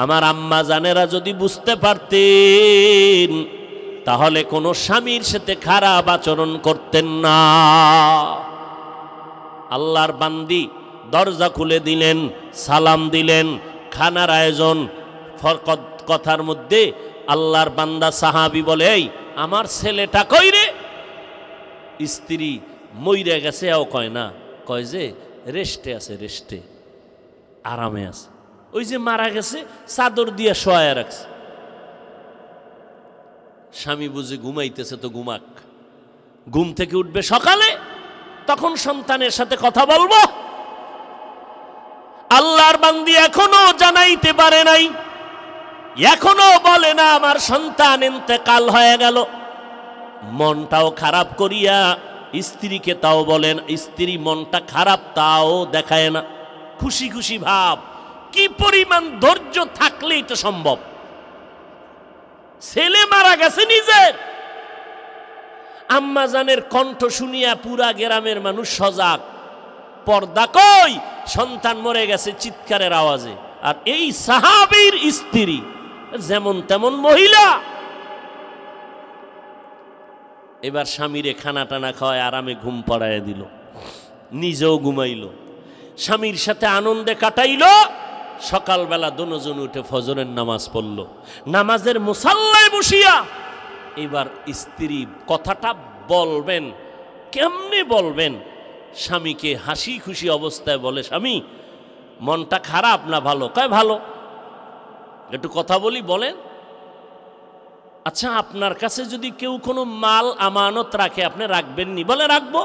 আমার আম্মা জানেরা যদি বুঝতে পারতেন, তাহলে কোনো স্বামীর সাথে খারাপ আচরণ করতেন না। আল্লাহর বান্দি দরজা খুলে দিলেন, সালাম দিলেন, খানার আয়োজন। কথার মধ্যে আল্লাহর বান্দা সাহাবী বলে, এই আমার ছেলেটা কই রে? স্ত্রী মইরে গেছে, এও কয় না, কয় যে রেস্টে আছে, রেস্টে, আরামে আছে। ওই যে মারা গেছে, চাদর দিয়ে শোয়া রাখছে। স্বামী বুঝে ঘুমাইতেছে, তো ঘুমাক, ঘুম থেকে উঠবে সকালে, তখন সন্তানের সাথে কথা বলবো। আল্লাহর বান্দি এখনো জানাইতে পারে নাই, এখনো বলে না আমার সন্তান ইন্তেকাল হয়ে গেল। মনটাও খারাপ করিয়া স্ত্রীকে তাও বলেন, স্ত্রী মনটা খারাপ তাও দেখায় না, খুশি খুশি ভাব। কি পরিমাণ ধৈর্য থাকলে এটা সম্ভব? ছেলে মারা গেছে নিজের। আম্মা জানের কণ্ঠ শুনিয়া পুরা গ্রামের মানুষ সজাগ। পর্দা কই? সন্তান মরে গেছে চিৎকারের আওয়াজে। আর এই সাহাবীর স্ত্রী যেমন তেমন মহিলা। এবার স্বামীরে খানা টানা খাওয়ায় আরামে ঘুম পাড়াইয়া দিল, নিজেও ঘুমাইল, স্বামীর সাথে আনন্দে কাটাইল। সকালবেলা দুজন উঠে ফজরের নামাজ পড়ল। নামাজের মুসাল্লায় বসিয়া এবার স্ত্রী কথাটা বলবেন, কেমনে বলবেন? স্বামীকে হাসি খুশি অবস্থায় বলে, স্বামী মনটা খারাপ না ভালো? কয় ভালো। একটু কথা বলি, বলেন। আচ্ছা, আপনার কাছে যদি কেউ কোনো মাল আমানত রাখে, আপনি রাখবেন নি? বলে রাখবো।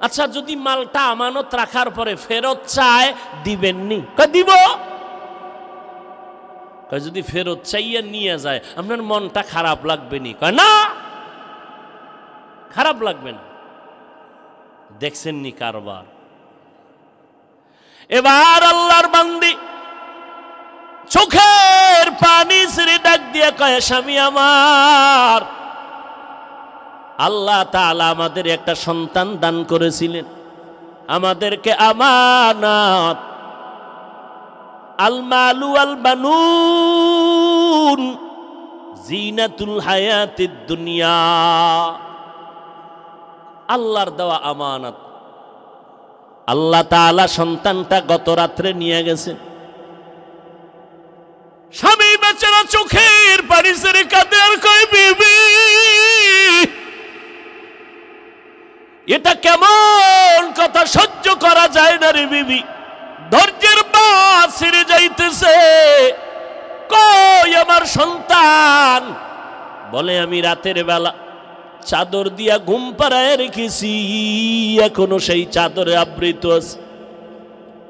আচ্ছা যদি মালটা আমানত রাখার পরে ফেরত চায় দিবেননি? দিব। যদি ফেরত চাইয়া নিয়ে যায় আপনার মনটা খারাপ লাগবে নি? না, খারাপ লাগবে না। দেখছেননি কারবার। এবার আল্লাহর বান্দি চোখের পানি ছেড়ে ডাক দিয়া কয়, স্বামী আমার, আল্লাহ তাআলা আমাদের একটা সন্তান দান করেছিলেন, আমাদেরকে আমানত। আল মালু আল বানুন জিনাতুল হায়াতিদ দুনিয়া, আল্লাহর দেওয়া আমানত। আল্লাহ তাআলা সন্তানটা গত রাত্রে নিয়ে গেছেন। স্বামী বেচারা চোখের পানি ছেড়ে কাঁদে আর কয়, বিবি এটা কেমন কথা, সহ্য করা যায় না রে বিবি, ধৈর্যের বাঁধ ছিঁড়ে যাইতেছে। কই আমার সন্তান? বলে আমি রাতের বেলা চাদর দিয়া ঘুম পাড়ায় রেখেছি, এখনো সেই চাদরে আবৃত আছে।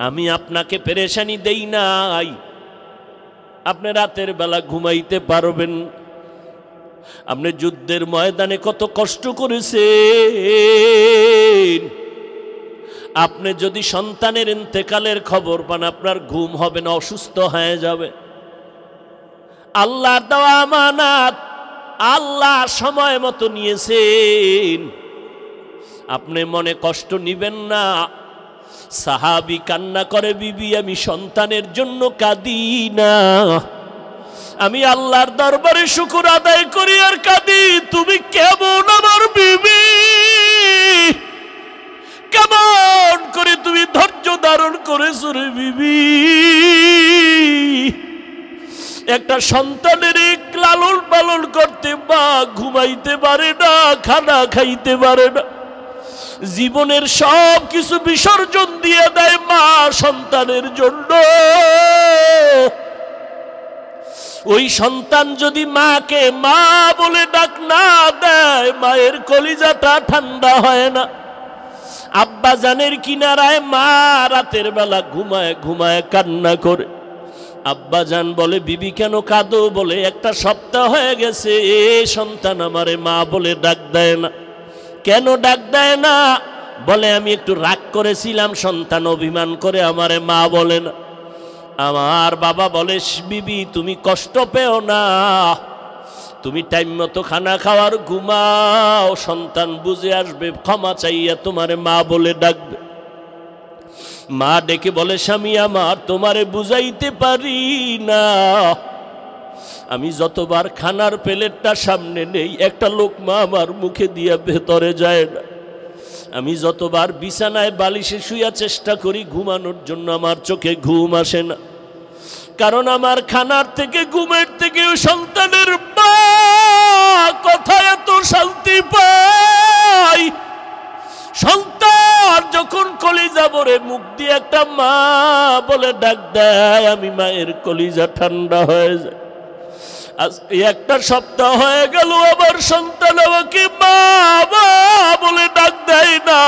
আমি আপনাকে পেরেশানি দেই নাই, আপনি রাতের বেলা ঘুমাইতে পারবেন। আপনি যুদ্ধের ময়দানে কত কষ্ট করেছেন, আপনি যদি সন্তানের ইন্তেকালের খবর পান আপনার ঘুম হবে না, অসুস্থ হয়ে যাবে। আল্লাহর দেওয়া আমানত আল্লাহ সময় মতো নিয়েছেন, আপনি মনে কষ্ট নিবেন না। সাহাবী কান্না করে, বিবি আমি সন্তানের জন্য কাঁদি না, আমি আল্লাহর দরবারে শুকর আদায় করি আর কাঁদি। তুমি কেমন আমার বিবি, কেমন করে তুমি ধৈর্য ধারণ করেছো রে বিবি? একটা সন্তানের লালন পালন করতে মা ঘুমাইতে পারে না, খানা খাইতে পারে না, জীবনের সব কিছু বিসর্জন দিয়ে দেয় মা সন্তানের জন্য। ওই সন্তান যদি মাকে মা বলে ডাক না দেয়, মায়ের কলিজাটা ঠান্ডা হয় না। আব্বা জানের কিনারায় মা রাতের বেলা ঘুমায় ঘুমায় কান্না করে। আব্বা জান বলে, বিবি কেন কাঁদো? বলে একটা সপ্তাহ হয়ে গেছে এ সন্তান আমারে মা বলে ডাক দেয় না। কেন ডাক দেয় না? বলে আমি একটু রাগ করেছিলাম, সন্তান অভিমান করে আমারে মা বলে না। আমার বাবা বলে, বিবি তুমি কষ্ট পেও না, তুমি টাইম মতো খানা খাওয়ার ঘুমাও, সন্তান বুঝে আসবে, ক্ষমা চাইয়া তোমারে মা বলে ডাকবে। মা ডেকে বলে, স্বামী আমার তোমারে বুঝাইতে পারি না, আমি যতবার খানার প্লেটটা সামনে নেই একটা লোকমা আমার মুখে দিয়ে ভেতরে যায় না। আমি যতবার বিছানায় বালিশে শুয়া চেষ্টা করি ঘুমানোর জন্য, আমার চোখে ঘুম আসে না। কারণ আমার খানার থেকে ঘুমের থেকে সন্তানের মা কথা এত শান্তি পাই। সন্তান যখন কলিজা ভরে মুখ দিয়ে একটা মা বলে ডাক দেয়, আমি মায়ের কলিজা ঠান্ডা হয়ে যায়। আজ একটা সপ্তাহ হয়ে গেল আমার সন্তান আমাকে মা বলে ডাক দেয় না,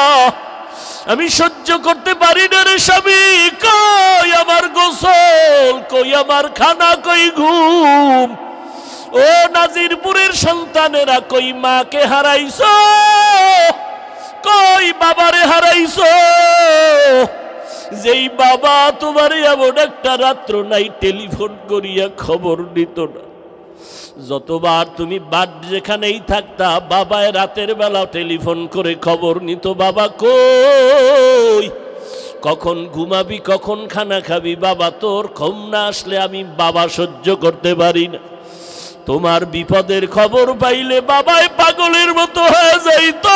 আমি সহ্য করতে পারি না রে স্বামী। কই আমার গোসল, কই আমার খানা, কই ঘুম? ও নাজিরপুরের সন্তানেরা, কই মাকে হারাইছো, কই বাবারে হারাইছো? যেই বাবা তোমারে এমন একটা রাত্র নাই টেলিফোন করিয়া খবর নিত না। যতবার তুমি বাদ যেখানেই থাকতা, বাবায় রাতের বেলা টেলিফোন করে খবর নিত, বাবা কই, কখন ঘুমাবি, কখন খানা খাবি, বাবা তোর ঘুম না আসলে আমি বাবা সহ্য করতে পারি না। তোমার বিপদের খবর পাইলে বাবায় পাগলের মতো হয়ে যাইত।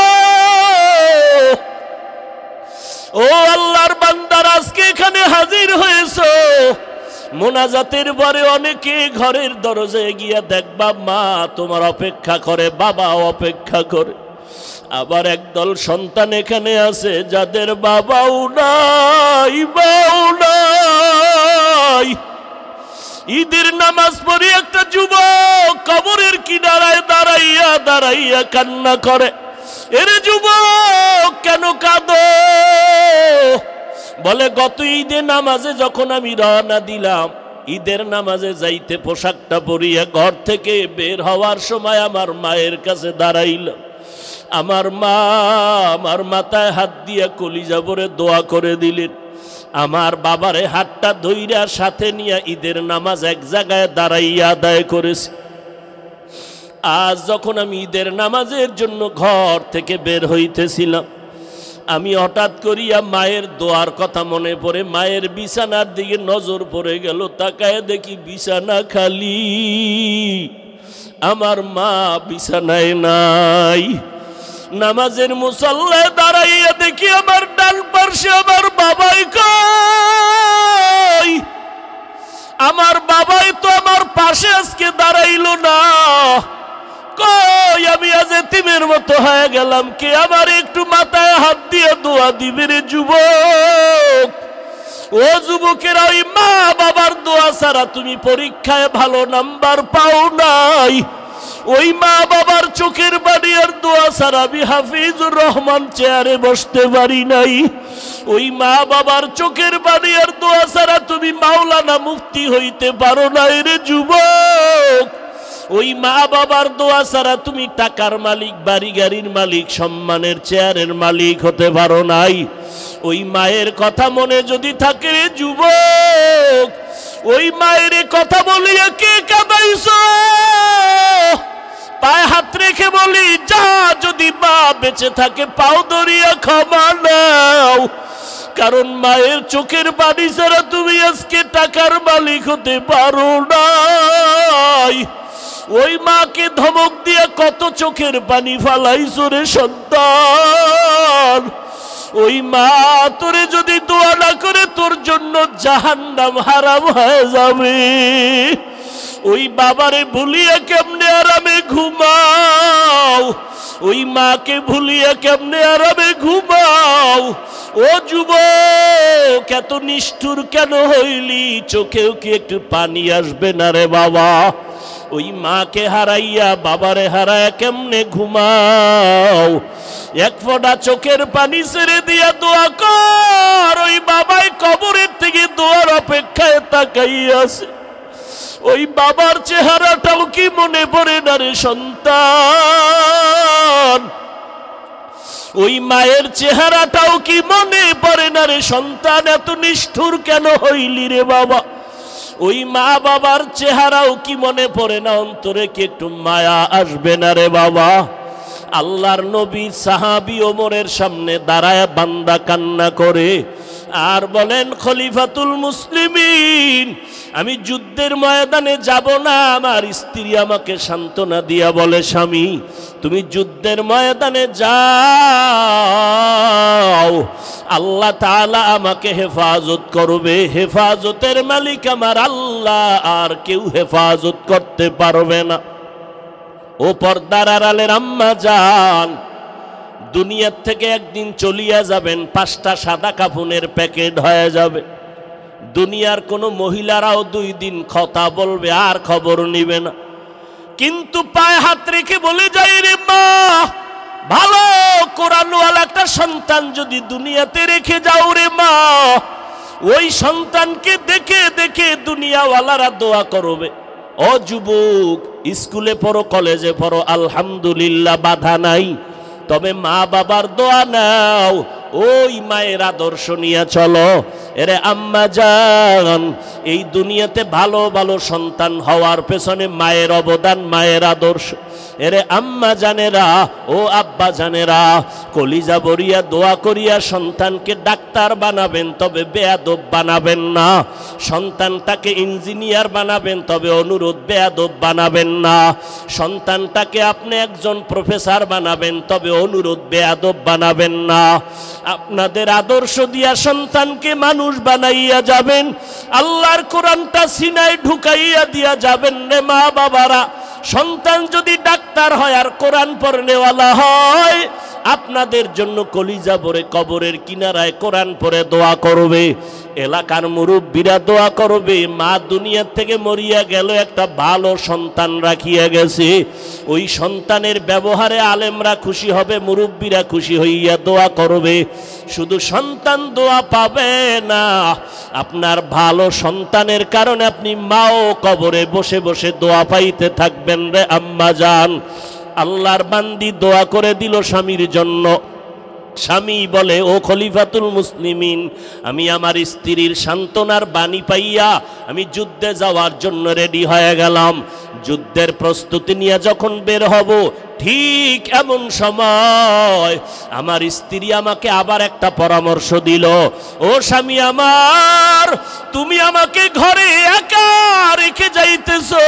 ও আল্লাহর বান্দার, আজকে এখানে হাজির হয়েছো, মোনাজাতের পরে অনেকে ঘরের দরজায় গিয়া দেখবা মা তোমার অপেক্ষা করে, বাবা অপেক্ষা করে। আবার একদল সন্তান এখানে আছে যাদের বাবাও নাই, মাও নাই। ঈদের নামাজ পড়ে একটা যুবক কবরের কিনারায় দাঁড়াইয়া দাঁড়াইয়া কান্না করে, এরে যুবক কেন কাঁদো? বলে গত ঈদে নামাজে যখন আমি রওনা দিলাম, ঈদের নামাজে যাইতে পোশাকটা পরিয়া ঘর থেকে বের হওয়ার সময় আমার মায়ের কাছে দাঁড়াইলাম। আমার মা আমার মাথায় হাত দিয়া কলিজা ভরে দোয়া করে দিলেন। আমার বাবারে হাতটা ধইরা সাথে নিয়ে ঈদের নামাজ এক জায়গায় দাঁড়াইয়া আদায় করেছি। আজ যখন আমি ঈদের নামাজের জন্য ঘর থেকে বের হইতেছিলাম, আমি হঠাৎ করিয়া মায়ের দোয়ার কথা মনে পড়ে মায়ের বিছানার দিকে নজর পড়ে গেল। তাকায় দেখি বিছানা খালি, আমার মা বিছানায় নাই। নামাজের মুসল্লায় দাঁড়াইয়া দেখি আমার ডান পার্শ্বে আমার বাবাই কই? আমার বাবাই তো আমার পাশে আজকে দাঁড়াইলো না। কই আমি আজ এতিমের মতো হয়ে গেলাম। কে আমার একটু মাথায় হাত দিয়ে দোয়া দিবে রে যুবক? ও যুবকেরা, ওই মা বাবার দোয়া ছাড়া তুমি পরীক্ষায় ভালো নাম্বার পাও নাই। ওই মা বাবার চোখের পানি আর দোয়া ছাড়া আমি হাফিজুর রহমান চেয়ারে বসতে পারি নাই। ওই মা বাবার চোখের পানি আর দোয়া ছাড়া তুমি মাওলানা মুফতি হইতে পারো নাই রে যুবক। ওই মা বাবার দোয়া ছাড়া তুমি টাকার মালিক, বাড়ি গাড়ির মালিক, সম্মানের চেয়ারের মালিক হতে পারো নাই। ওই মায়ের কথা মনে যদি থাকে রে যুবক, ওই মায়ের কথা বলিয়া কে কাঁদাইছো? পায়ে হাত রেখে বলি, যা যদি মা বেঁচে থাকে পাও ধরিয়া ক্ষমা নাও। কারণ মায়ের চোখের পানি ছাড়া তুমি আজকে টাকার মালিক হতে পারো নাই। ওই মাকে ধমক দিয়া কত চোখের পানি ফালাইছো রে সন্তান। ওই মা তোরে যদি দোয়া না করে তোর জন্য জাহান্নাম হারাম হয়ে যাবে। ওই বাবারে ভুলিয়া কেমনে আরামে ঘুমাও? ওই মাকে ভুলিয়া কেমনে আরামে ঘুমাও? ও যুবক, এত নিষ্ঠুর কেন হইলি? চোখেও কি একটু পানি আসবে না রে বাবা? ওই মাকে হারাইয়া বাবারে হারাইয়া কেমনে ঘুমাও? এক ফোঁটা চোখের পানি ছেড়ে দিয়া দোয়া কর। ওই বাবাই কবরের থেকে দোয়ার অপেক্ষায় তাকাইয়াছে। ওই বাবার চেহারাটাও কি মনে পড়ে না রে সন্তান? ওই মায়ের চেহারাটাও কি মনে পড়ে না রে সন্তান? এত নিষ্ঠুর কেন হইলি রে বাবা? ওই মা বাবার চেহারাও কি মনে পড়ে না? অন্তরে কি একটু মায়া আসবে না রে বাবা? আল্লাহর নবী সাহাবী ওমরের সামনে দাঁড়ায় বান্দা কান্না করে আর বলেন, খলিফাতুল মুসলিমিন, আমি যুদ্ধের ময়দানে যাব না। আমার স্ত্রী আমাকে সান্ত্বনা দিয়া বলে, স্বামী তুমি যুদ্ধের ময়দানে যাও, আল্লাহ তাআলা আমাকে হেফাজত করবে। হেফাজতের মালিক আমার আল্লাহ, আর কেউ হেফাজত করতে পারবে না। ও পর্দার আড়ালের আম্মা জান, দুনিয়ার থেকে একদিন চলিয়া যাবেন, 5টা সাদা কাফনের প্যাকেট হয়ে যাবে। দুনিয়ার কোনো মহিলারাও 2 দিন কথা বলবে আর খবর নিবে না। কিন্তু পায়ে হাত রেখে বলে যাই রে মা, ভালো কোরআনওয়ালা একটা সন্তান যদি দুনিয়াতে রেখে যাও রে মা, ওই সন্তানকে দেখে দেখে দুনিয়াওয়ালারা দোয়া করবে। ও যুবক, স্কুলে পড়ো, কলেজে পড়ো, আলহামদুলিল্লাহ বাধা নাই, তবে মা বাবার দোয়া নাও, ওই মায়ের আদর্শ নিয়ে চলো। এরে আম্মা জান, এই দুনিয়াতে ভালো ভালো সন্তান হওয়ার পেছনে মায়ের অবদান, মায়ের আদর্শ। এরে আম্মা জানেরা, ও আব্বা জানেরা, কলিজা ভরিয়া দোয়া করিয়া সন্তানকে ডাক্তার বানাবেন, তবে বেয়াদব বানাবেন না। সন্তানটাকে ইঞ্জিনিয়ার বানাবেন, তবে অনুরোধ বেয়াদব বানাবেন না। সন্তানটাকে আপনি একজন প্রফেসর বানাবেন, তবে অনুরোধ বেয়াদব বানাবেন না। আপনাদের আদর্শ দিয়া সন্তানকে মানুষ বানাইয়া যাবেন, আল্লাহর কোরআনটা সিনায় ঢুকাইয়া দিয়া যাবেন রে মা বাবারা। সন্তান যদি ডাক্তার হয় আর কোরআন পড়নেওয়ালা হয়, আপনাদের জন্য কলিজা ভরে কবরের কিনারায় কোরআন পড়ে দোয়া করবে। এলাকার মুরব্বীরা দোয়া করবে, মা দুনিয়ার থেকে মরিয়া গেল, একটা ভালো সন্তান রাখিয়া গেছে, ওই সন্তানের ব্যবহারে আলেমরা খুশি হবে, মুরব্বীরা খুশি হইয়া দোয়া করবে। শুধু সন্তান দোয়া পাবে না, আপনার ভালো সন্তানের কারণে আপনি মাও কবরে বসে বসে দোয়া পাইতে থাকবেন রে আম্মা জান। আল্লাহর বান্দি দোয়া করে দিল স্বামীর জন্য। স্বামী বলে, ও খলিফাতুল মুসলিমিন, আমি আমার স্ত্রীর সান্ত্বনার বাণী পাইয়া আমি যুদ্ধে যাওয়ার জন্য রেডি হয়ে গেলাম। যুদ্ধের প্রস্তুতি নিয়ে যখন বের হব, ঠিক এমন সময় আমার স্ত্রী আমাকে আবার একটা পরামর্শ দিল, ও স্বামী আমার, তুমি আমাকে ঘরে একা রেখে যাইতেছো,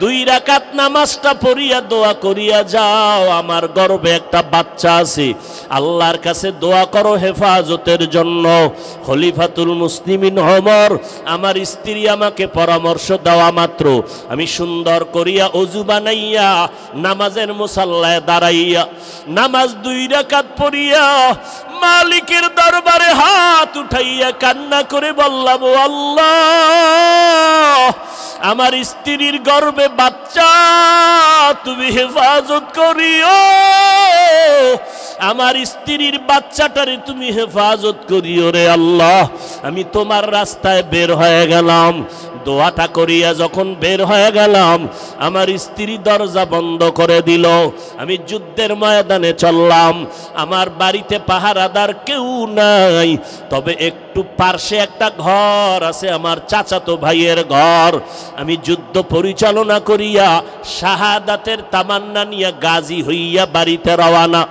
2 রাকাত নামাজটা পড়িয়া দোয়া করিয়া যাও, আমার গর্ভে একটা বাচ্চা আছে, আল্লাহর কাছে দোয়া করো হেফাজতের জন্য। খলিফাতুল মুসলিমিন ওমর, আমার স্ত্রী আমাকে পরামর্শ দেওয়া মাত্র আমি সুন্দর করিয়া ওযু বানাইয়া নামাজের মুসাল্লায় দাঁড়াইয়া নামাজ 2 রাকাত পড়িয়া মালিকের দরবারে হাত উঠাইয়া কান্না করে বললাম, ও আল্লাহ, আমার স্ত্রীর গর্ভে বাচ্চা, তুমি হেফাজত করিও, আমার স্ত্রীর বাচ্চাটারে তুমি হেফাজত করিও রে আল্লাহ। আমি তোমার রাস্তায় বের হয়ে গেলাম। দোয়াটা করিয়া যখন বের হয়ে গেলাম, আমার স্ত্রী দরজা বন্ধ করে দিল। আমি যুদ্ধের ময়দানে চললাম। আমার বাড়িতে পাহারাদার কেউ নাই, তবে একটু পার্শ্বে একটা ঘর আছে, আমার চাচাতো ভাইয়ের ঘর। আমি যুদ্ধ পরিচালনা করিয়া শাহাদাতের তামান্না নিয়ে গাজী হইয়া বাড়িতে রওয়ানা।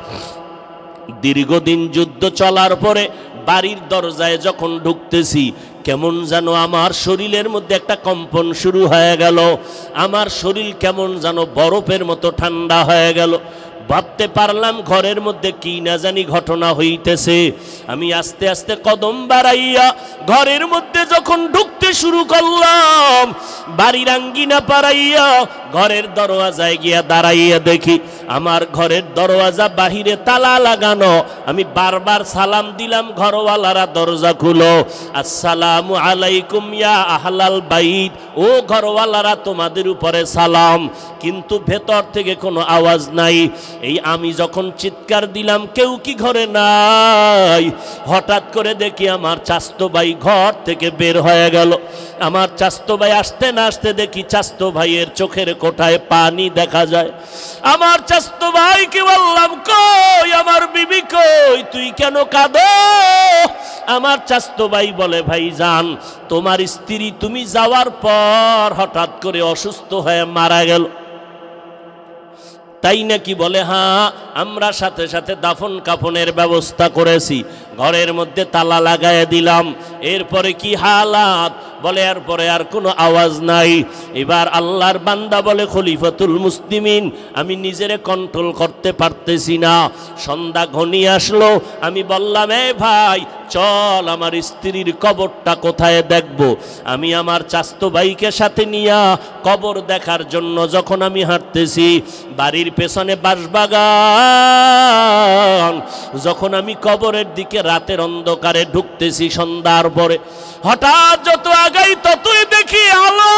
দীর্ঘদিন যুদ্ধ চলার পরে বাড়ির দরজায় যখন ঢুকতেছি, কেমন যেন আমার শরীরের মধ্যে একটা কম্পন শুরু হয়ে গেল। আমার শরীর কেমন যেন বরফের মতো ঠান্ডা হয়ে গেল। ভাবতে পারলাম ঘরের মধ্যে কি না জানি ঘটনা হইতেছে। আমি আস্তে আস্তে কদম বাড়াইয়া ঘরের মধ্যে যখন ঢুকতে শুরু করলাম, বাড়ির আঙ্গিনা পাড়াইয়া ঘরের দরওয়াজায় গিয়া দাঁড়াইয়া দেখি আমার ঘরের দরওয়াজা বাহিরে তালা লাগানো। আমি বারবার সালাম দিলাম, ঘরওয়ালারা দরজা খুলো, আসসালামু আলাইকুম ইয়া আহলাল বাইত, ও ঘরওয়ালারা তোমাদের উপরে সালাম, কিন্তু ভেতর থেকে কোনো আওয়াজ নাই। এই আমি যখন চিৎকার দিলাম, কেউ কি ঘরে নাই, হঠাৎ করে দেখি আমার চাচতো ভাই ঘর থেকে বের হয়ে গেল। আমার চাচতো ভাই আসতে না আসতে দেখি চাচতো ভাইয়ের চোখের কোঠায় পানি দেখা যায়। আমার চাচতো ভাইকে বললাম, কই আমার বিবি কই, তুই কেন কাঁদো? আমার চাচতো ভাই বলে, ভাই জান, তোমার স্ত্রী তুমি যাওয়ার পর হঠাৎ করে অসুস্থ হয়ে মারা গেল। তাই নাকি? বলে, হ্যাঁ, আমরা সাথে সাথে দাফন কাফনের ব্যবস্থা করেছি, ঘরের মধ্যে তালা লাগায় দিলাম। এরপরে কি হালাত? বলে, এরপরে আর কোনো আওয়াজ নাই। এবার আল্লাহর বান্দা বলে, খলিফাতুল মুসলিমিন, আমি নিজেরে কন্ট্রোল করতে পারতেছি না। সন্ধ্যা ঘনিয়ে আসলো। আমি বললাম, এ ভাই চল, আমার স্ত্রীর কবরটা কোথায় দেখব। আমি আমার চাচতো ভাইকে সাথে নিয়া কবর দেখার জন্য যখন আমি হাঁটতেছি, বাড়ির পেছনে বাঁশবাগান, যখন আমি কবরের দিকে রাতের অন্ধকারে ঢুকতেছি সন্ধ্যার পরে, হঠাৎ যত আগাই ততই দেখি আলো।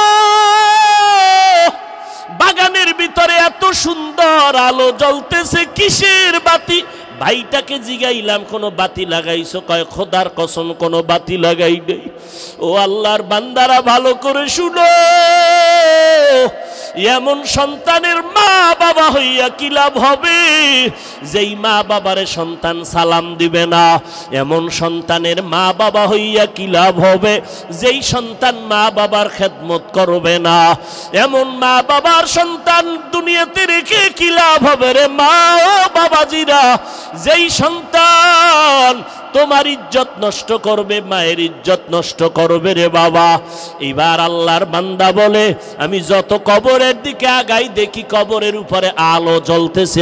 বাগানের ভিতরে এত সুন্দর আলো জ্বলতেছে, কিসের বাতি? ভাইটাকে জিগাইলাম, কোনো বাতি লাগাইছো? কয়, খোদার কসম কোনো বাতি লাগাই নেই। ও আল্লাহর বান্দারা, ভালো করে শুনো, এমন সন্তানের মা বাবা হইয়া কি লাভ হবে? যেই মা বাবারে সন্তান সালাম দিবে না, এমন সন্তানের মা বাবা হইয়া কি লাভ হবে? যেই সন্তান মা বাবার খেদমত করবে না, এমন মা বাবার সন্তান দুনিয়াতে রেখে কি লাভ হবে রে মা ও বাবাজিরা? যেই সন্তান তোমার ইজ্জত নষ্ট করবে, মায়ের ইজ্জত নষ্ট করবে রে বাবা। এবার আল্লাহর বান্দা বলে, আমি যত কবরের দিকে আগাই দেখি কবরের উপরে আলো জ্বলতেছে।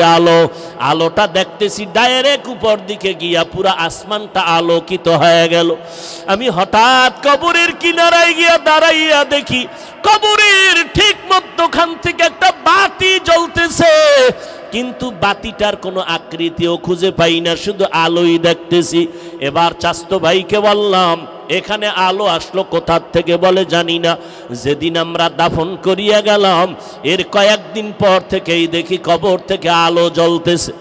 আলোটা দেখতেছি ডাইরেক্ট উপর দিকে গিয়া পুরা আসমানটা আলোকিত হয়ে গেল। আমি হঠাৎ কবরের কিনারায় গিয়া দাঁড়াইয়া দেখি কবরের ঠিক মধ্যখান থেকে একটা বাতি জ্বলতেছে, কিন্তু বাতিটার কোনো আকৃতিও খুঁজে পাই না, শুধু আলোই দেখতেছি। এবার চাচতো ভাইকে বললাম, এখানে আলো আসলো কোথার থেকে বলে জানি না। যেদিন আমরা দাফন করিয়া গেলাম এর কয়েকদিন পর থেকেই দেখি কবর থেকে আলো জ্বলতেছে।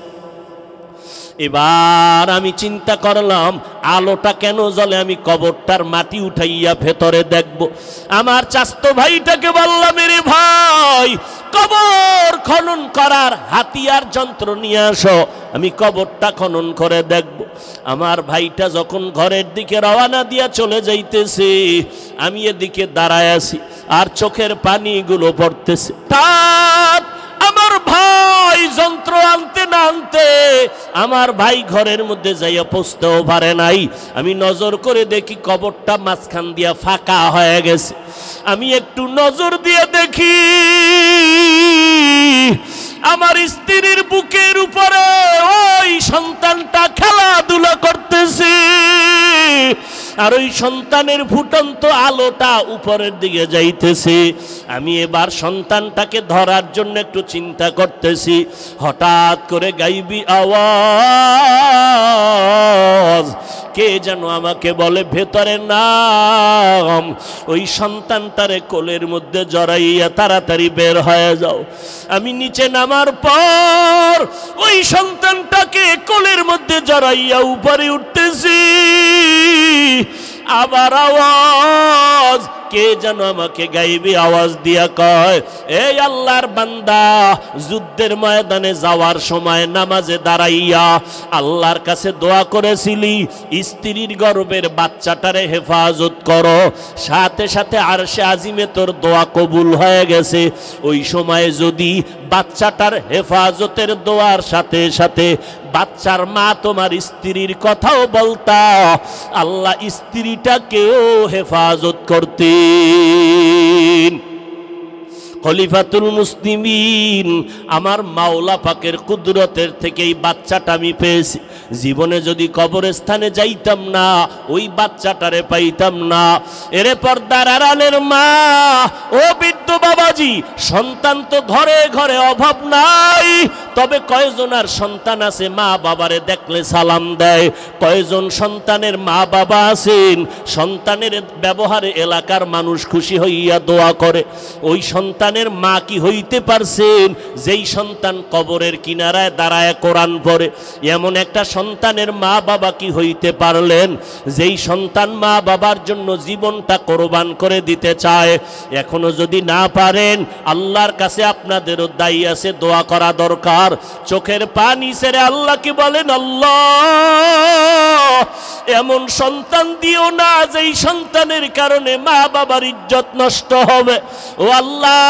এবার আমি চিন্তা করলাম আলোটা কেন জ্বলে, আমি কবরটার মাটি উঠাইয়া ভেতরে দেখব। আমার চাচতো ভাইটাকে বললাম, রে ভাই কবর খনন করার হাতিয়ার যন্ত্র নিয়ে আসো, আমি কবরটা খনন করে দেখব। আমার ভাইটা যখন ঘরের দিকে রওনা দিয়া চলে যাইতেছে, আমি এদিকে দাঁড়ায় আছি আর চোখের পানিগুলো পড়তেছে। তার আমার ভাই যন্ত্র আনতে না আনতে আমার ভাই ঘরের মধ্যে যাইয়া পৌঁছতেও পারে নাই। আমি নজর করে দেখি কবরটা মাঝখান দিয়া ফাঁকা হয়ে গেছে। আমি একটু নজর দিয়ে দেখি আমার স্ত্রীর বুকের উপরে ওই সন্তানটা খেলাধুলা করতেছে, আর ওই সন্তানের ফুটন্ত আলোটা উপরের দিকে যাইতেছে। আমি এবার সন্তানটাকে ধরার জন্য একটু চিন্তা করতেছি, হঠাৎ করে গাইবি আওয়াজ কে যেন আমাকে বলে, ভেতরে নাম, ওই সন্তানটারে কোলের মধ্যে জড়াইয়া তাড়াতাড়ি বের হয়ে যাও। আমি নিচে নামার পর ওই সন্তানটাকে কোলের মধ্যে জড়াইয়া উপরে উঠতেছি। আবার আওয়াজ কে যেন আমাকে গাইবি আওয়াজ দিয়া কয়, এই আল্লাহর বান্দা, যুদ্ধের ময়দানে যাওয়ার সময় নামাজে দাঁড়াইয়া আল্লাহর কাছে দোয়া করেছিলি স্ত্রীর গর্ভের বাচ্চাটারে হেফাজত করো, সাথে সাথে আরশে আজিমে তোর দোয়া কবুল হয়ে গেছে। ওই সময় যদি বাচ্চাটার হেফাজতের দোয়ার সাথে সাথে বাচ্চার মা তোমার স্ত্রীর কথাও বলতা, আল্লাহ স্ত্রীটাকেও হেফাজত করতে। খলিফাতুল মুসলিমিন আমার মাওলা পাকের কুদরতের থেকে এই বাচ্চাটা আমি পেয়েছি। জীবনে যদি কবরস্থানে যাইতাম না, ওই বাচ্চাটারে পাইতাম না। এরে পর্দার আড়ালের মা, ও বৃদ্ধ বাবাজি, সন্তান তো ঘরে ঘরে অভাব নাই, তবে কয়জনার সন্তান আছে মা বাবারে দেখলে সালাম দেয়? কয়জন সন্তানের মা বাবা আছেন সন্তানের ব্যবহারে এলাকার মানুষ খুশি হইয়া দোয়া করে? ওই সন্তানের মা কি হইতে পারছেন যেই সন্তান কবরের কিনারায় দাঁড়ায় কোরআন পড়ে? এমন একটা সন্তানের মা বাবা কি হইতে পারলেন যেই সন্তান মা বাবার জন্য জীবনটা কোরবান করে দিতে চায়? এখনো যদি না পারেন, আল্লাহর কাছে আপনাদেরও দায়ী আছে, দোয়া করা দরকার। চোখের পানি ছেড়ে আল্লাহকে বলেন, আল্লাহ এমন সন্তান দিও না যেই সন্তানের কারণে মা বাবার ইজ্জত নষ্ট হবে। ও আল্লাহ,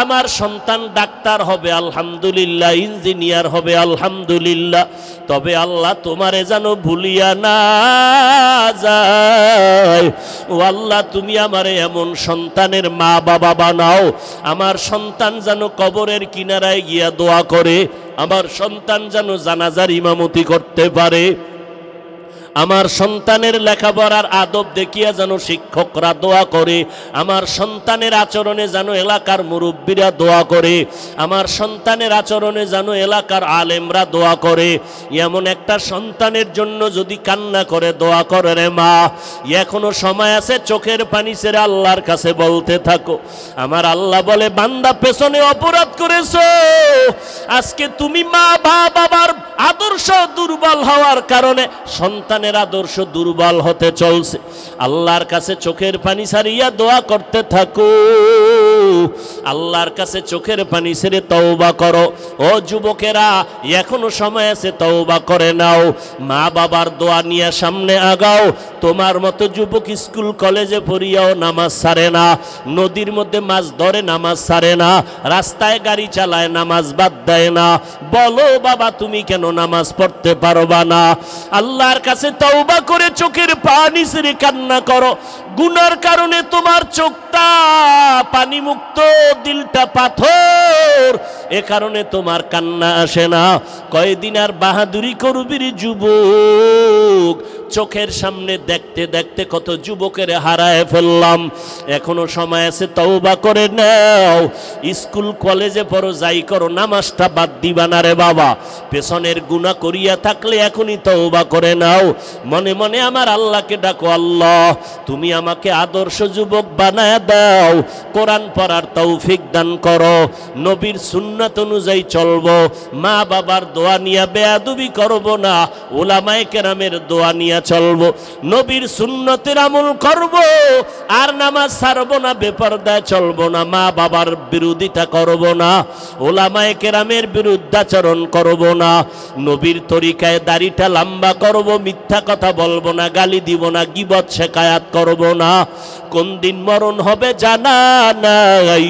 আমার সন্তান ডাক্তার হবে আলহামদুলিল্লাহ, ইঞ্জিনিয়ার হবে আলহামদুলিল্লাহ, তবে আল্লাহ তোমারে যেন ভুলিয়া না যায়। ও আল্লাহ, তুমি আমারে এমন সন্তানের মা বাবা বানাও, আমার সন্তান যেন কবরের কিনারায় গিয়া দোয়া করে, আমার সন্তান যেন জানাজার ইমামতি করতে পারে, আমার সন্তানের লেখাপড়ার আদব দেখিয়া যেন শিক্ষকরা দোয়া করে, আমার সন্তানের আচরণে যেন এলাকার মুরব্বীরা দোয়া করে, আমার সন্তানের আচরণে যেন এলাকার আলেমরা দোয়া করে। এমন একটা সন্তানের জন্য যদি কান্না করে দোয়া করে, রে মা এখনো সময় আছে, চোখের পানি ছেড়ে আল্লাহর কাছে বলতে থাকো। আমার আল্লাহ বলে, বান্দা পেছনে অপরাধ করেছো, আজকে তুমি মা বাবার আদর্শ দুর্বল হওয়ার কারণে সন্তানের আদর্শ দুর্বল হতে চলছে। আল্লাহর কাছে চোখের পানি ছাড়িয়া দোয়া করতে থাকো, আল্লাহর কাছে চোখের পানি ছেড়ে তওবা করো। ও যুবকেরা, এখনো সময় আছে, তওবা করে নাও, মা বাবার দোয়া নিয়ে সামনে আগাও। তোমার মতো যুবক স্কুল কলেজে পড়িয়াও নামাজ ছাড়ে না, নদীর মধ্যে মাছ ধরে নামাজ ছাড়ে না, রাস্তায় গাড়ি চালায় নামাজ বাদ দেয় না। বলো বাবা, তুমি কেন নামাজ পড়তে পারবা না? আল্লাহর কাছে তওবা করে চোখের পানি ছেড়ে কান্না করো। গুনার কারণে তোমার চোখটা পানি মুক্ত, দিলটা পাথর, এ কারণে তোমার কান্না আসে না। কয়দিন আর বাহাদুরি করবি রে যুবক, চোখের সামনে দেখতে দেখতে কত যুবকের হারায় ফেললাম। এখনো সময় আছে, তওবা করে নাও। স্কুল কলেজে পড়ো, যাই করো, নামাজটা বাদ দিবা না রে বাবা। পেছনের গুনাহ করিয়া থাকলে এখনই তওবা করে নাও। মনে মনে আমার আল্লাহকে ডাকো, আল্লাহ তুমি আমাকে আদর্শ যুবক বানায় দাও, কোরআন পড়ার তৌফিক দান করো, নবীর সুন্নাত অনুযায়ী চলবো, মা বাবার দোয়া নিয়ে বেয়াদবি করব না, উলামায়ে কেরামের দোয়া নিয়ে চলবো, নবীর সুন্নতের আমল করব, আর নামাজ ছাড়বো না, বেপরদায় চলবো না, মা বাবার বিরোধিতা করব না, উলামায়ে কেরামের বিরুদ্ধাচরণ করব না, নবীর তরিকায় দাড়িটা লম্বা করব, মিথ্যা কথা বলবো না, গালি দিব না, গীবত শেখায়াত করব না। কোন দিন মরণ হবে জানা নাই।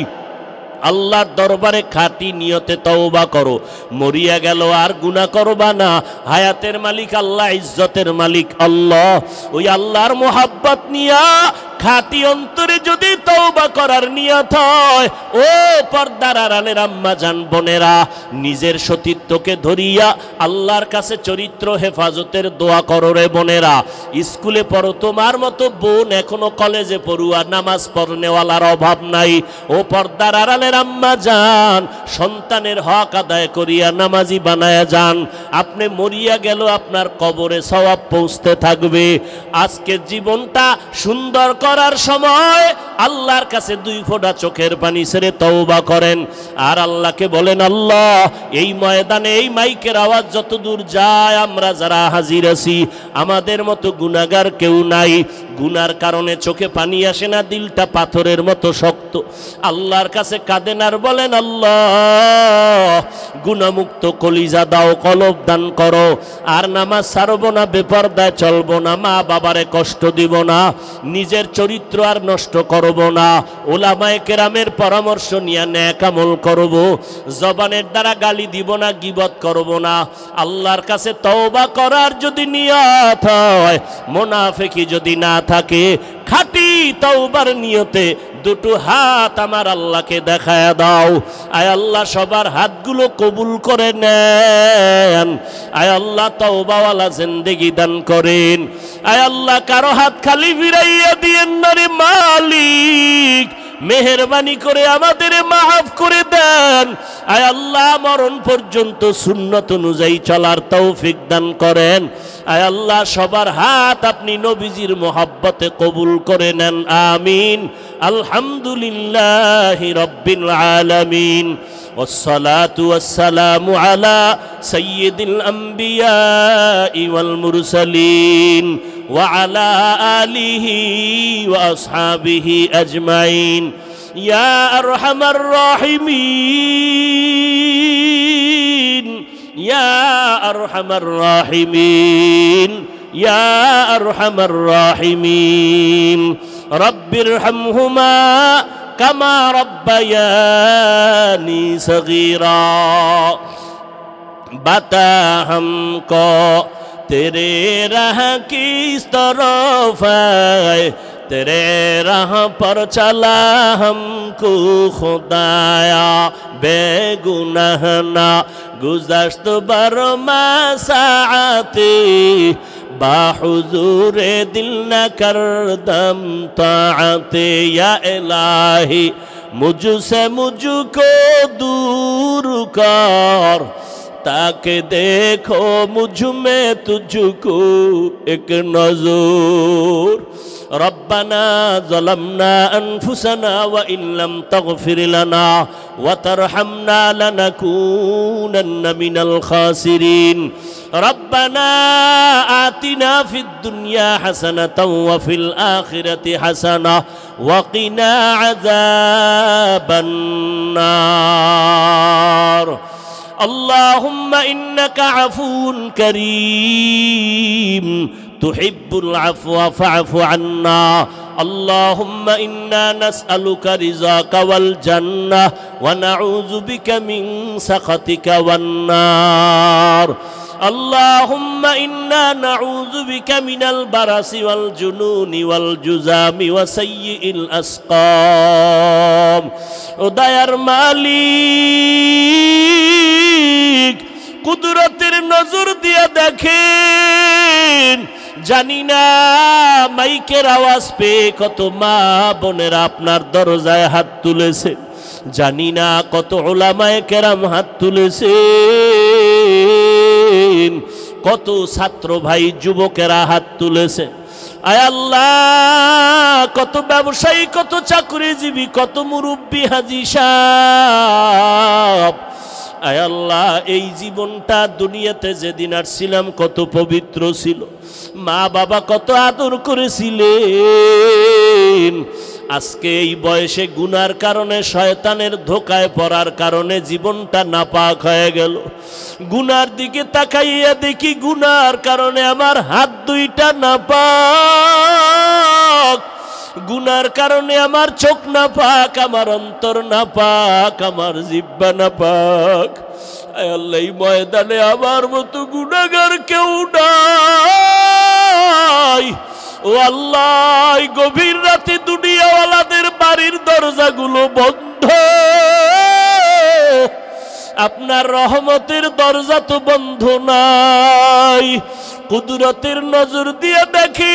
আল্লাহর দরবারে খাঁটি নিয়তে তওবা করো, মরিয়া গেল আর গুনাহ করবা না। হায়াতের মালিক আল্লাহ, ইজ্জতের মালিক আল্লাহ। ওই আল্লাহর মোহাব্বত নিয়া খাঁটি অন্তরে যদি তওবা করার নিয়ত হয়, ও পর্দার আড়ালের আম্মা জান বোনেরা, নিজের সতীত্বকে ধরিয়া আল্লাহর কাছে চরিত্র হেফাজতের দোয়া করো রে বোনেরা। স্কুলে পড়ো, তোমার মতো বোন এখনো কলেজে পড়ুয়া, নামাজ পড়নেওয়ালার অভাব নাই। ও পর্দার আড়ালের আম্মা জান, সন্তানের হক আদায় করিয়া নামাজি বানায়া যান। আপনি মরিয়া গেল আপনার কবরে সওয়াব পৌঁছতে থাকবে। আজকের জীবনটা সুন্দর করার সময় আল্লাহর কাছে 2 ফোঁটা চোখের পানি ছেড়ে তওবা করেন, আর আল্লাহকে বলেন, আল্লাহ এই ময়দানে এই মাইকের আওয়াজ যত দূর যায়, আমরা যারা হাজির আছি আমাদের মতো গুনাহগার কেউ নাই। গুনার কারণে চোখে পানি আসে না, দিলটা পাথরের মতো শক্ত। আল্লাহর কাছে কাঁদেন আর বলেন, আল্লাহ গুনাহমুক্ত কলিজা দাও, কলব দান করো, আর নামাজ ছাড়বো না, বেপরদায় চলবো না, মা বাবারে কষ্ট দিব না, নিজের চরিত্র আর নষ্ট করব না, উলামায়ে কেরামের পরামর্শ নিয়ে নেক আমল করব, জবানের দ্বারা গালি দিব না, গীবত করব না। আল্লাহর কাছে তওবা করার যদি নিয়ত হয়, মুনাফিকি যদি না থাকে, খাঁটি তওবার নিয়তে 2টো হাত আমার আল্লাহকে দেখায়া দাও। আয় আল্লাহ সবার হাতগুলো কবুল করে নেন। আয় আল্লাহ তওবাওয়ালা জিন্দেগি দান করেন। আয় আল্লাহ কারো হাত খালি ফিরাইয়া দিয়েন না রে মালিক, মেহেরবানি করে আমাদের মাফ করে দেন। আয় আল্লাহ মরণ পর্যন্ত সুন্নত অনুযায়ী চলার তৌফিক দান করেন। আয় আল্লাহ সবার হাত আপনি নবীজির মোহাব্বতে কবুল করে নেন, আমিন। আলহামদুলিল্লাহি রাব্বিল আলামিন, والصلاة والسلام على سيد الأنبياء والمرسلين وعلى آله وأصحابه أجمعين يا أرحم الراحمين يا أرحم الراحمين يا أرحم الراحمين رب ارحمهما كما ربياني صغيرا बता हमको तेरे राह की इस तरफ है, तेरे राह पर चला हमको खुदाया, बेगुनाह ना गुज़श्त बरमा साआते, बाहुजूरे दिल न करदम ताअते, या इलाही मुझसे मुझको दूर कर, ताकि देखो मुझ में तुझको एक नजर। रब्बना ज़लमना अनफुसना व इन लम तग़फिर लना व तरहमना लनकूनन्न मिनल खासिरीन। रब्बना आतिना फिद दुनिया हसनतन व फिल आखिरति हसना व क़िना अज़ाबन नार। अल्लाहुम्मा इन्नका अफ़ून करीम तुहिब्बुल अफ़्वा फ़अफ़ु अन्ना। अल्लाहुम्मा इन्ना नस्अलुका रिज़ाका वल जन्नह व नऊज़ु बिका मिन सख़तिका वन नार। अल्लाहुम्मा इन्ना नऊज़ु बिका मिनल बरसि वल जुनूनि वल जुज़ामि व सय्यिल अस्क़ाम। ओ दयार मालिक कुदरतेর নজর দিয়া দেখেন, জানি না মাইকের আওয়াজ পেয়ে কত মা বোনেরা আপনার দরজায় হাত তুলেছে, জানি না কত উলামায়ে কেরাম হাত তুলেছেন, কত ছাত্র ভাই যুবকেরা হাত তুলেছে। আয় আল্লাহ, কত ব্যবসায়ী, কত চাকরিজীবী, কত মুরব্বী হাজী সাহেব, আয় আল্লাহ এই জীবনটা দুনিয়াতে যেদিন আসছিলাম কত পবিত্র ছিল, মা বাবা কত আদর করেছিলেন। আজকে এই বয়সে গুনার কারণে, শয়তানের ধোকায় পড়ার কারণে জীবনটা নাপাক হয়ে গেল। গুনার দিকে তাকাইয়া দেখি গুনার কারণে আমার হাত দুইটা নাপাক, গুনার কারণে আমার চোখ নাপাক, আমার অন্তর নাপাক, আমার জিহ্বা নাপাক। আয় আল্লাহ, এই ময়দানে আমার মতো গুনাহগার কেউ নাই। ও আল্লাহ, গভীর রাতে দুনিয়াওয়ালাদের বাড়ির দরজাগুলো বন্ধ, আপনার রহমতের দরজা তো বন্ধ নাই। কুদরতের নজর দিয়ে দেখি